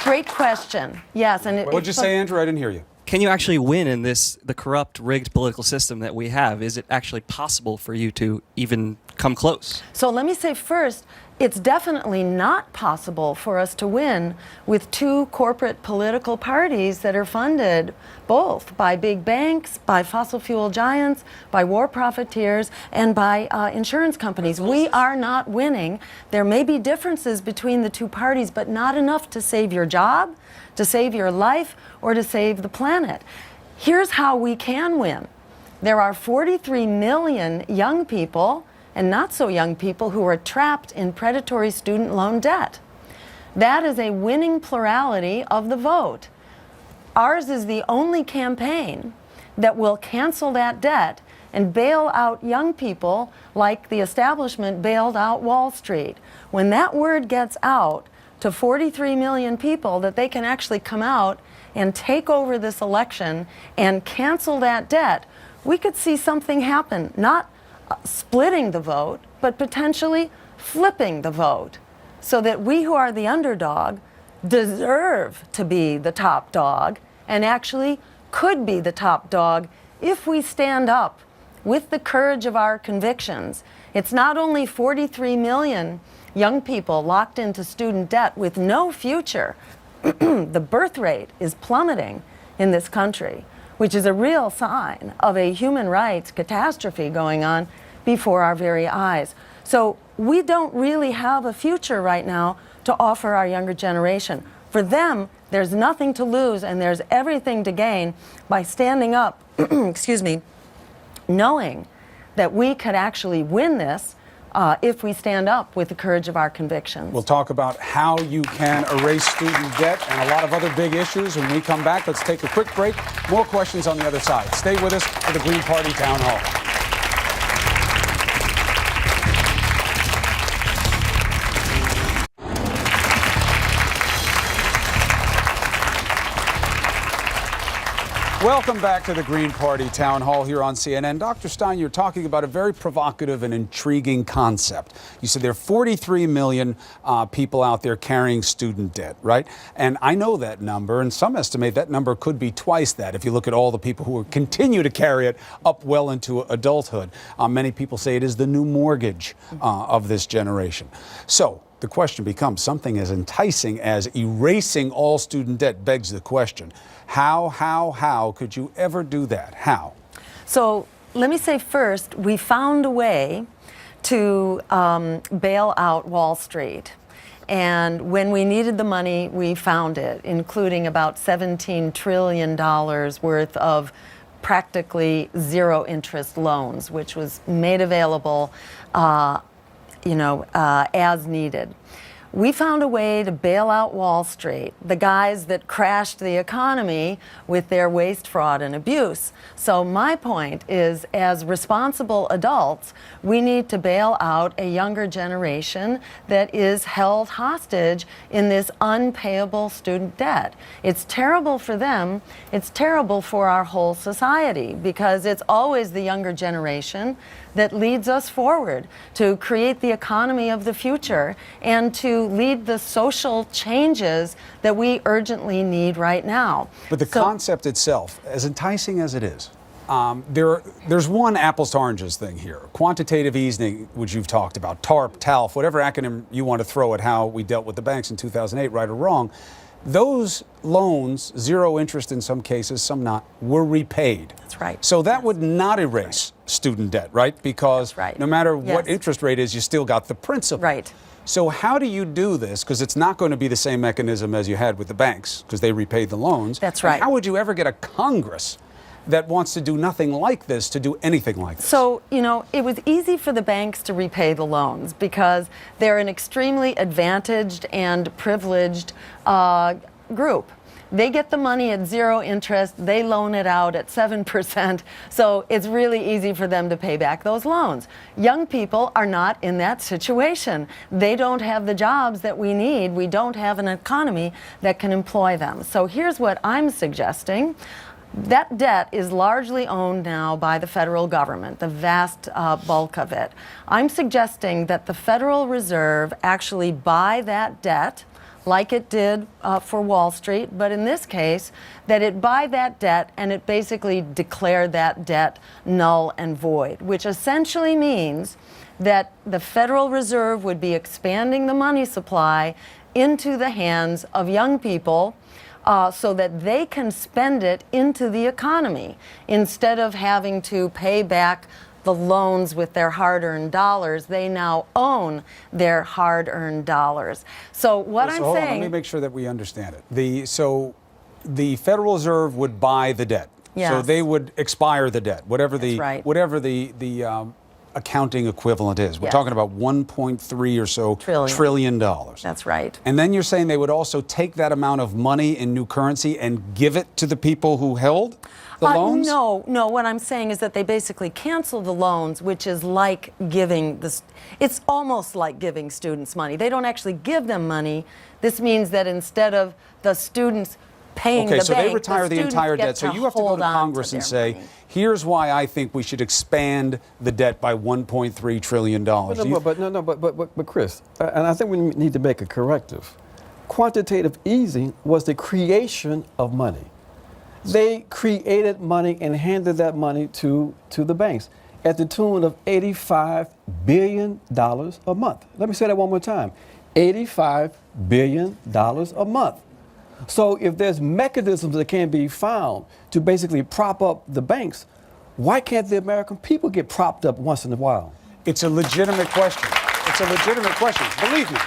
Great question. Yes, and what'd you say, Andrew? I didn't hear you. Can you actually win in the corrupt, rigged political system that we have? Is it actually possible for you to even come close? So let me say first, it's definitely not possible for us to win with two corporate political parties that are funded both by big banks, by fossil fuel giants, by war profiteers, and by insurance companies. We are not winning. There may be differences between the two parties, but not enough to save your job, to save your life, or to save the planet. Here's how we can win. There are 43 million young people and not so young people who are trapped in predatory student loan debt. That is a winning plurality of the vote. Ours is the only campaign that will cancel that debt and bail out young people like the establishment bailed out Wall Street. When that word gets out to 43 million people that they can actually come out and take over this election and cancel that debt, we could see something happen, not splitting the vote, but potentially flipping the vote, so that we who are the underdog deserve to be the top dog and actually could be the top dog if we stand up with the courage of our convictions. It's not only 43 million young people locked into student debt with no future. The birth rate is plummeting in this country, which is a real sign of a human rights catastrophe going on before our very eyes. So we don't really have a future right now to offer our younger generation. For them, there's nothing to lose and there's everything to gain by standing up, excuse me, knowing that we could actually win this if we stand up with the courage of our convictions. We'll talk about how you can erase student debt and a lot of other big issues when we come back. Let's take a quick break. More questions on the other side. Stay with us for the Green Party Town Hall. Welcome back to the Green Party Town Hall here on CNN. Dr. Stein, you're talking about a very provocative and intriguing concept. You said there are 43 million people out there carrying student debt, right? And I know that number, and some estimate that number could be twice that if you look at all the people who continue to carry it up well into adulthood. Many people say it is the new mortgage of this generation. So the question becomes, something as enticing as erasing all student debt begs the question. How could you ever do that? How? So let me say first, we found a way to bail out Wall Street. And when we needed the money, we found it, including about $17 trillion worth of practically zero interest loans, which was made available as needed. We found a way to bail out Wall Street, the guys that crashed the economy with their waste, fraud, and abuse. So my point is, as responsible adults, we need to bail out a younger generation that is held hostage in this unpayable student debt. It's terrible for them. It's terrible for our whole society, because it's always the younger generation that leads us forward, to create the economy of the future, and to lead the social changes that we urgently need right now. But the concept itself, as enticing as it is, there's one apples to oranges thing here. Quantitative easing, which you've talked about, TARP, TALF, whatever acronym you want to throw at how we dealt with the banks in 2008, right or wrong, those loans, zero interest in some cases, some not, were repaid. That's right. So that would not erase student debt, right? Because no matter what interest rate is, you still got the principal. Right. So how do you do this? Because it's not going to be the same mechanism as you had with the banks, because they repaid the loans. That's right. And how would you ever get a Congress that wants to do nothing like this to do anything like this? So, you know, it was easy for the banks to repay the loans because they're an extremely advantaged and privileged group. They get the money at zero interest, they loan it out at 7%, so it's really easy for them to pay back those loans. Young people are not in that situation. They don't have the jobs that we need. We don't have an economy that can employ them. So here's what I'm suggesting. That debt is largely owned now by the federal government, the vast bulk of it. I'm suggesting that the Federal Reserve actually buy that debt like it did for Wall Street, but in this case, that it buy that debt and it basically declare that debt null and void, which essentially means that the Federal Reserve would be expanding the money supply into the hands of young people so that they can spend it into the economy instead of having to pay back the loans with their hard-earned dollars. They now own their hard-earned dollars. So what I'm hold on, saying... let me make sure that we understand it. So the Federal Reserve would buy the debt. Yes. So they would expire the debt, whatever That's the right. whatever the accounting equivalent is. We're Yes. talking about 1.3 or so trillion dollars. That's right. And then you're saying they would also take that amount of money in new currency and give it to the people who held the loans? No. What I'm saying is that they basically cancel the loans, which is like giving it's almost like giving students money. They don't actually give them money. This means that instead of the students paying the bank, so they retire the students entire get debt. So you have to go hold to on Congress and their say, money. here's why I think we should expand the debt by $1.3 trillion. But Chris, and I think we need to make a corrective. Quantitative easing was the creation of money. They created money and handed that money to the banks at the tune of $85 billion a month. Let me say that one more time. $85 billion a month. So if there's mechanisms that can be found to basically prop up the banks, why can't the American people get propped up once in a while? It's a legitimate question. It's a legitimate question. Believe me,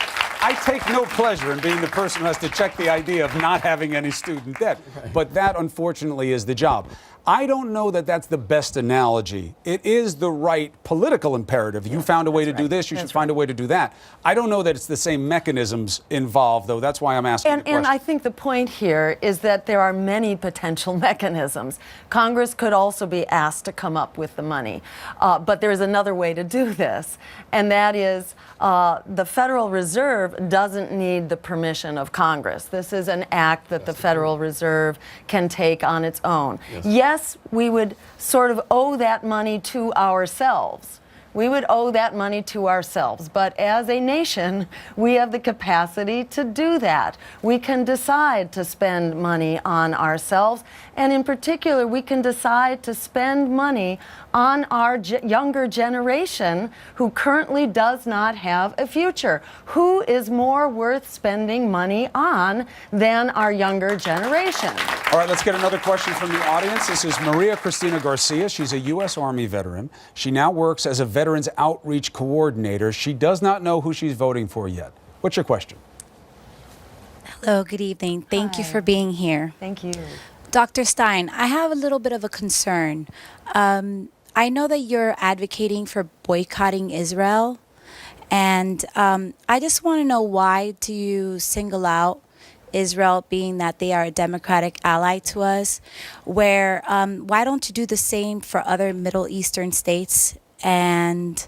I take no pleasure in being the person who has to check the idea of not having any student debt. But that, unfortunately, is the job. I don't know that that's the best analogy. It is the right political imperative. You found a way to do this, you should find a way to do that. I don't know that it's the same mechanisms involved, though. That's why I'm asking the question. And I think the point here is that there are many potential mechanisms. Congress could also be asked to come up with the money. But there's another way to do this, and that is the Federal Reserve doesn't need the permission of Congress. This is an act that the Federal Reserve can take on its own. Yes, we would sort of owe that money to ourselves. We would owe that money to ourselves. But as a nation, we have the capacity to do that. We can decide to spend money on ourselves. And in particular, we can decide to spend money on our younger generation who currently does not have a future. Who is more worth spending money on than our younger generation? All right, let's get another question from the audience. This is Maria Cristina Garcia. She's a U.S. Army veteran. She now works as a Veterans Outreach Coordinator. She does not know who she's voting for yet. What's your question? Hello, good evening. Thank you for being here. Thank you. Dr. Stein, I have a little bit of a concern. I know that you're advocating for boycotting Israel, and I just want to know, why do you single out Israel, being that they are a democratic ally to us? Why don't you do the same for other Middle Eastern states? And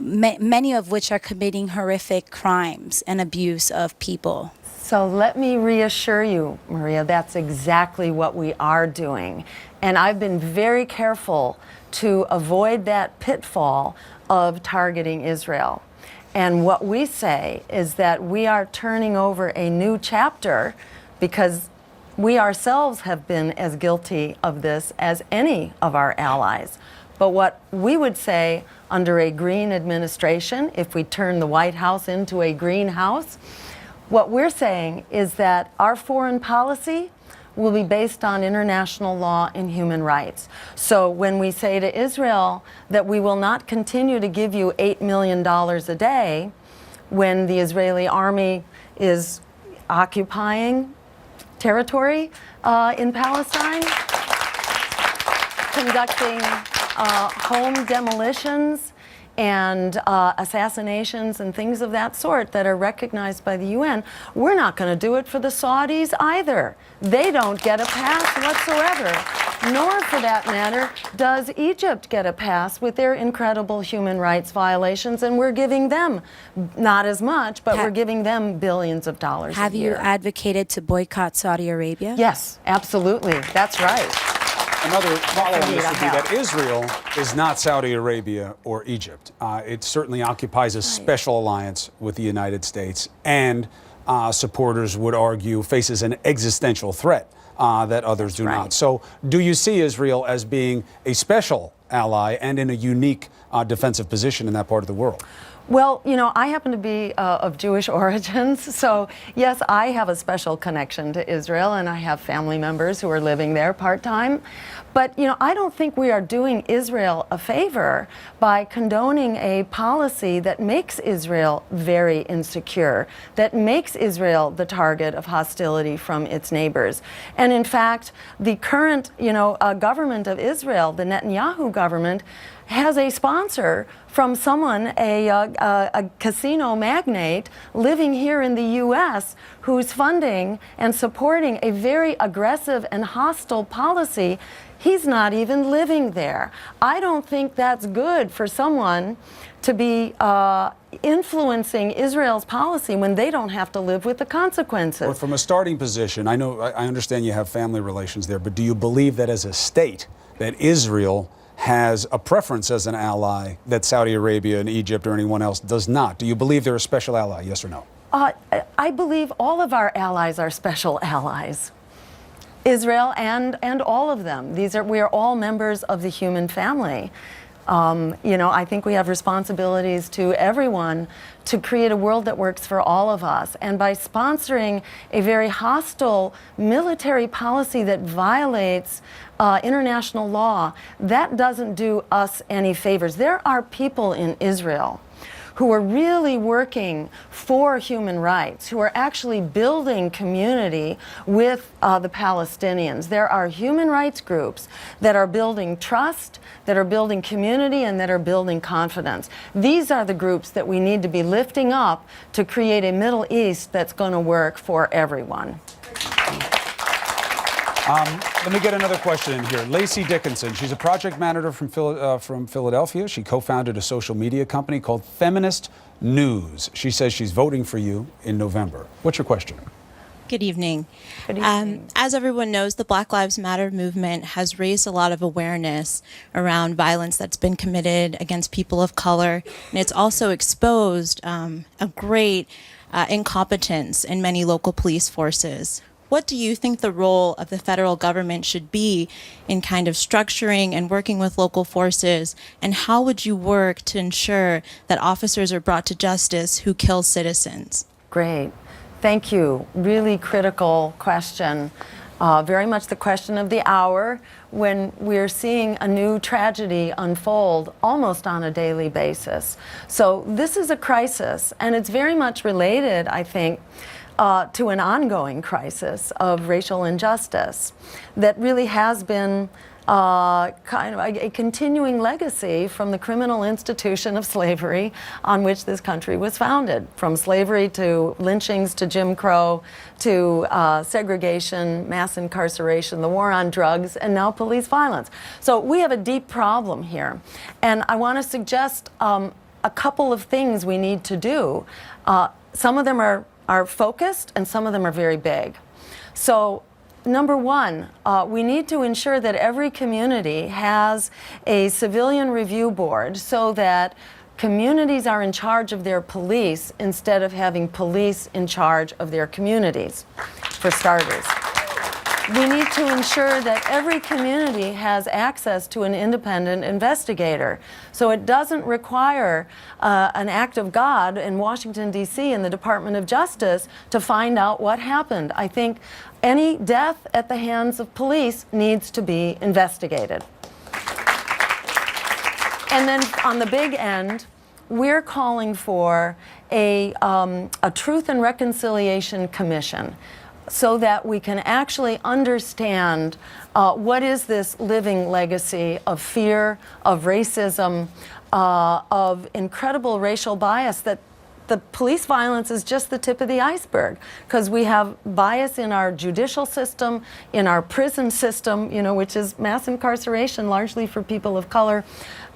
many of which are committing horrific crimes and abuse of people. So let me reassure you, Maria, that's exactly what we are doing. And I've been very careful to avoid that pitfall of targeting Israel. And what we say is that we are turning over a new chapter because we ourselves have been as guilty of this as any of our allies. But what we would say under a green administration, if we turn the White House into a green house, what we're saying is that our foreign policy will be based on international law and human rights. So when we say to Israel that we will not continue to give you $8 million a day when the Israeli army is occupying territory in Palestine, conducting home demolitions and assassinations and things of that sort that are recognized by the UN, we're not going to do it for the Saudis either. They don't get a pass whatsoever, nor for that matter does Egypt get a pass with their incredible human rights violations, and we're giving them not as much, but we're giving them billions of dollars a year. Have you advocated to boycott Saudi Arabia? Yes, absolutely. That's right. Another follow-on this would be that Israel is not Saudi Arabia or Egypt. It certainly occupies a special alliance with the United States, and supporters would argue faces an existential threat that others do not. So do you see Israel as being a special ally and in a unique defensive position in that part of the world? Well, you know, I happen to be of Jewish origins, so yes, I have a special connection to Israel, and I have family members who are living there part-time. But, you know, I don't think we are doing Israel a favor by condoning a policy that makes Israel very insecure, that makes Israel the target of hostility from its neighbors. And in fact, the current, government of Israel, the Netanyahu government, has a sponsor from someone, a casino magnate living here in the U.S. who's funding and supporting a very aggressive and hostile policy. He's not even living there. I don't think that's good for someone to be influencing Israel's policy when they don't have to live with the consequences. But from a starting position, I understand you have family relations there, but do you believe that as a state that Israel has a preference as an ally that Saudi Arabia and Egypt or anyone else does not? Do you believe they're a special ally, yes or no? I believe all of our allies are special allies. Israel and all of them. We are all members of the human family. I think we have responsibilities to everyone to create a world that works for all of us. And by sponsoring a very hostile military policy that violates international law, that doesn't do us any favors. There are people in Israel who are really working for human rights, who are actually building community with the Palestinians. There are human rights groups that are building trust, that are building community, and that are building confidence. These are the groups that we need to be lifting up to create a Middle East that's going to work for everyone. Let me get another question in here. Lacey Dickinson, she's a project manager from Philadelphia. She co-founded a social media company called Feminist News. She says she's voting for you in November. What's your question? Good evening. Good evening. As everyone knows, the Black Lives Matter movement has raised a lot of awareness around violence that's been committed against people of color, and it's also exposed a great incompetence in many local police forces. What do you think the role of the federal government should be in kind of structuring and working with local forces, and how would you work to ensure that officers are brought to justice who kill citizens? Great. Thank you. Really critical question. Very much the question of the hour when we're seeing a new tragedy unfold almost on a daily basis. So this is a crisis, and it's very much related, I think, to an ongoing crisis of racial injustice that really has been kind of a continuing legacy from the criminal institution of slavery on which this country was founded. From slavery to lynchings to Jim Crow to segregation, mass incarceration, the war on drugs, and now police violence. So we have a deep problem here. And I want to suggest a couple of things we need to do. Some of them are focused and some of them are very big. So number one, we need to ensure that every community has a civilian review board so that communities are in charge of their police instead of having police in charge of their communities, for starters. We need to ensure that every community has access to an independent investigator. So it doesn't require an act of God in Washington, D.C. in the Department of Justice to find out what happened. I think any death at the hands of police needs to be investigated. And then on the big end, we're calling for a Truth and Reconciliation Commission so that we can actually understand what is this living legacy of fear, of racism, of incredible racial bias, that the police violence is just the tip of the iceberg, because we have bias in our judicial system, in our prison system, you know, which is mass incarceration largely for people of color,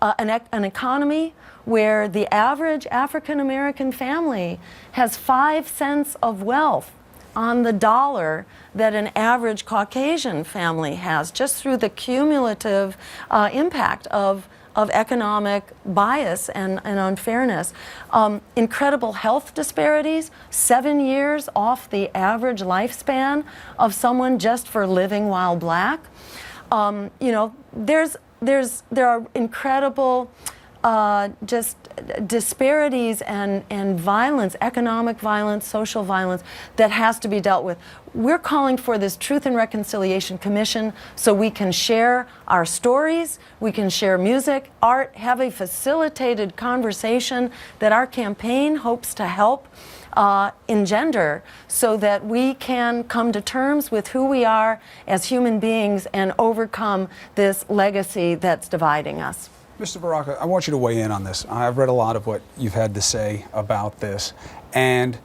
an economy where the average African American family has 5 cents of wealth on the dollar that an average Caucasian family has, just through the cumulative impact of economic bias and unfairness. Incredible health disparities, 7 years off the average lifespan of someone just for living while black. You know, there are incredible just disparities and violence, economic violence, social violence, that has to be dealt with. We're calling for this Truth and Reconciliation Commission so we can share our stories, we can share music, art, have a facilitated conversation that our campaign hopes to help engender, so that we can come to terms with who we are as human beings and overcome this legacy that's dividing us. Mr. Baraka, I want you to weigh in on this. I've read a lot of what you've had to say about this, and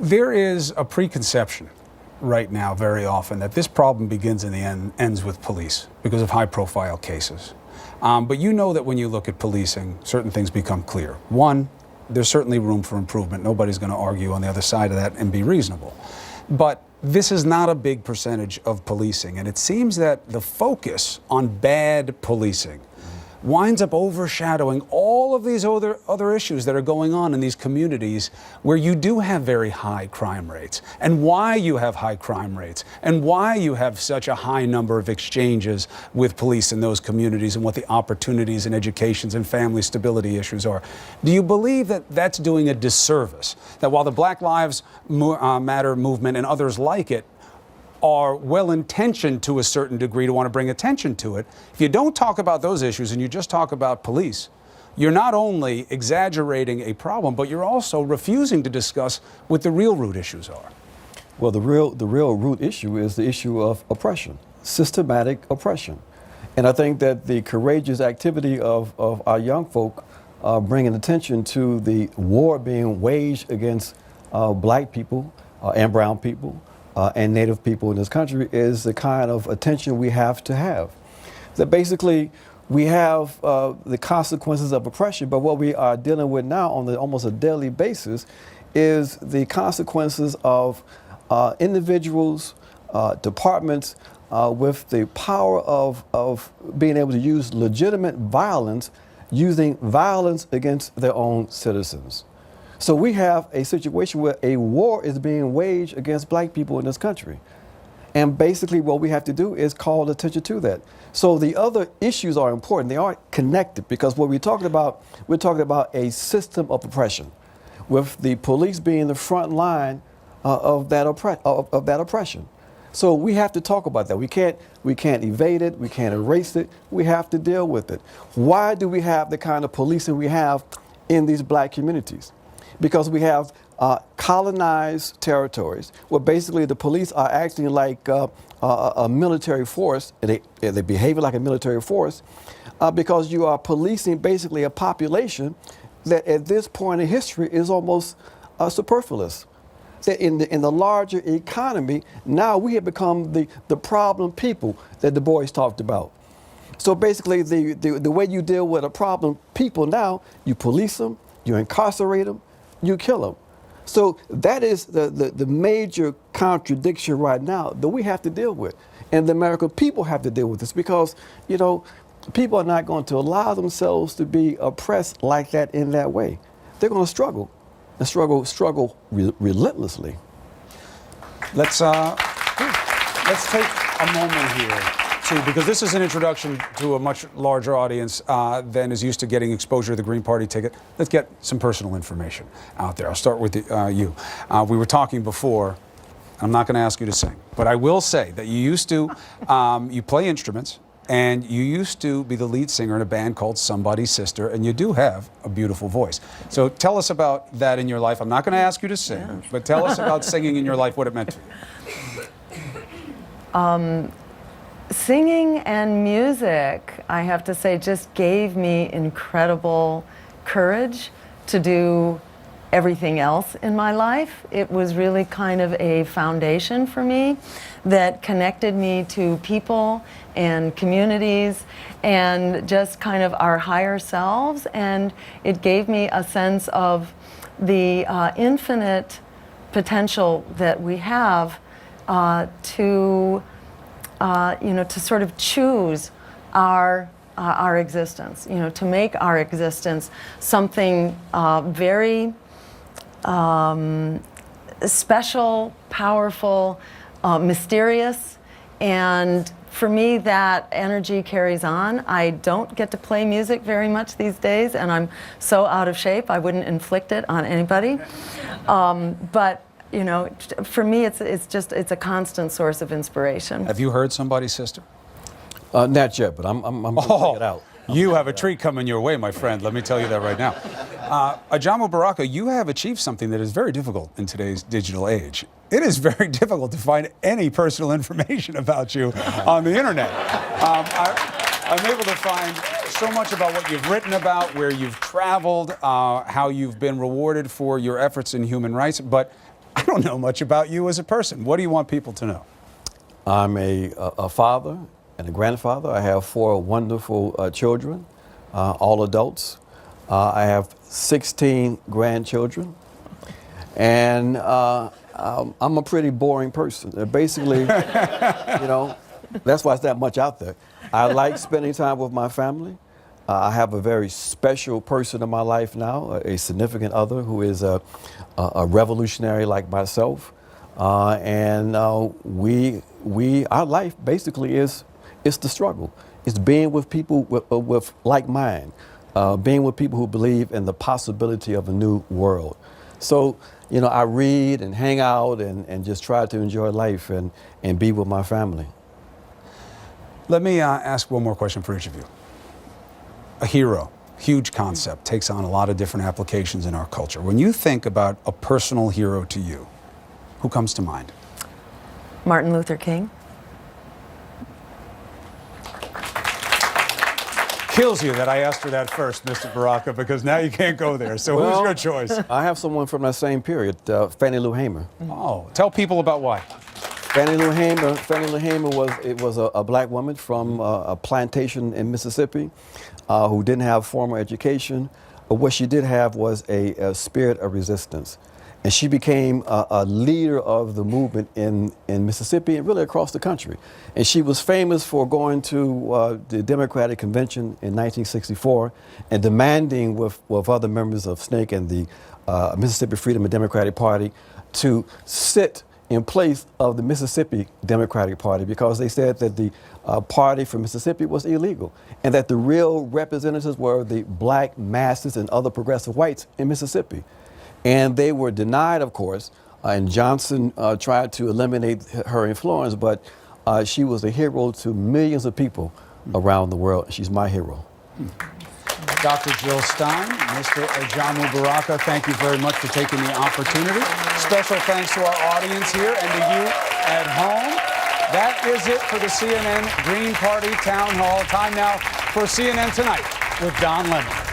there is a preconception right now very often that this problem begins in the end, ends with police because of high-profile cases. But you know that when you look at policing, certain things become clear. One, there's certainly room for improvement. Nobody's going to argue on the other side of that and be reasonable. But this is not a big percentage of policing, and it seems that the focus on bad policing winds up overshadowing all of these other issues that are going on in these communities where you do have very high crime rates, and why you have high crime rates, and why you have such a high number of exchanges with police in those communities, and what the opportunities and educations and family stability issues are. Do you believe that that's doing a disservice? That while the Black Lives Matter movement and others like it are well-intentioned to a certain degree to want to bring attention to it, if you don't talk about those issues and you just talk about police, you're not only exaggerating a problem, but you're also refusing to discuss what the real root issues are. Well, the real root issue is the issue of oppression, systematic oppression. And I think that the courageous activity of our young folk bringing attention to the war being waged against black people and brown people, and Native people in this country is the kind of attention we have to have. That basically we have the consequences of oppression, but what we are dealing with now on almost a daily basis is the consequences of individuals, departments with the power of being able to use legitimate violence, using violence against their own citizens. So we have a situation where a war is being waged against black people in this country. And basically what we have to do is call attention to that. So the other issues are important. They aren't connected, because what we're talking about a system of oppression, with the police being the front line of that oppression. So we have to talk about that. We can't evade it. We can't erase it. We have to deal with it. Why do we have the kind of policing we have in these black communities? Because we have colonized territories where basically the police are acting like a military force, and they behave like a military force, because you are policing basically a population that at this point in history is almost superfluous. That in the larger economy, now we have become the problem people that Du Bois talked about. So basically, the way you deal with a problem, people now, you police them, you incarcerate them, you kill them. So that is the major contradiction right now that we have to deal with. And the American people have to deal with this because, you know, people are not going to allow themselves to be oppressed like that in that way. They're going to struggle and struggle relentlessly. Let's take a moment here, too, because this is an introduction to a much larger audience than is used to getting exposure to the Green Party ticket. Let's get some personal information out there. I'll start with you. We were talking before. I'm not going to ask you to sing, but I will say that you used to, you play instruments, and you used to be the lead singer in a band called Somebody's Sister, and you do have a beautiful voice. So tell us about that in your life. I'm not going to ask you to sing, but tell us about singing in your life, what it meant to you. Singing and music, I have to say, just gave me incredible courage to do everything else in my life. It was really kind of a foundation for me that connected me to people and communities and just kind of our higher selves, and it gave me a sense of the infinite potential that we have to sort of choose our existence, to make our existence something very special, powerful, mysterious, and for me that energy carries on. I don't get to play music very much these days, and I'm so out of shape I wouldn't inflict it on anybody. But for me it's a constant source of inspiration. Have you heard Somebody's Sister? Not yet, but I'm going to check it out. You have a treat coming your way, my friend. Let me tell you that right now. Ajamu Baraka, you have achieved something that is very difficult in today's digital age. It is very difficult to find any personal information about you on the internet. I'm able to find so much about what you've written about, where you've traveled, how you've been rewarded for your efforts in human rights, but I don't know much about you as a person. What do you want people to know? I'm a father and a grandfather. I have 4 wonderful children, all adults. I have 16 grandchildren, and I'm a pretty boring person. Basically, that's why it's not much out there. I like spending time with my family. I have a very special person in my life now, a significant other who is a revolutionary like myself, and our life basically is the struggle. It's being with people with like mind, being with people who believe in the possibility of a new world. So, I read and hang out and just try to enjoy life and be with my family. Let me ask one more question for each of you. A hero, huge concept, takes on a lot of different applications in our culture. When you think about a personal hero to you, who comes to mind? Martin Luther King. Kills you that I asked her that first, Mr. Baraka, because now you can't go there. So who's your choice? I have someone from that same period, Fannie Lou Hamer. Oh, tell people about why. Fannie Lou Hamer was a black woman from a plantation in Mississippi who didn't have formal education. But what she did have was a spirit of resistance. And she became a leader of the movement in Mississippi and really across the country. And she was famous for going to the Democratic Convention in 1964 and demanding with other members of SNCC and the Mississippi Freedom and Democratic Party to sit in place of the Mississippi Democratic Party, because they said that the party from Mississippi was illegal and that the real representatives were the black masses and other progressive whites in Mississippi. And they were denied, of course, and Johnson tried to eliminate her influence, but she was a hero to millions of people around the world. She's my hero. Dr. Jill Stein, Mr. Ajamu Baraka, thank you very much for taking the opportunity. Special thanks to our audience here and to you at home. That is it for the CNN Green Party Town Hall. Time now for CNN Tonight with Don Lemon.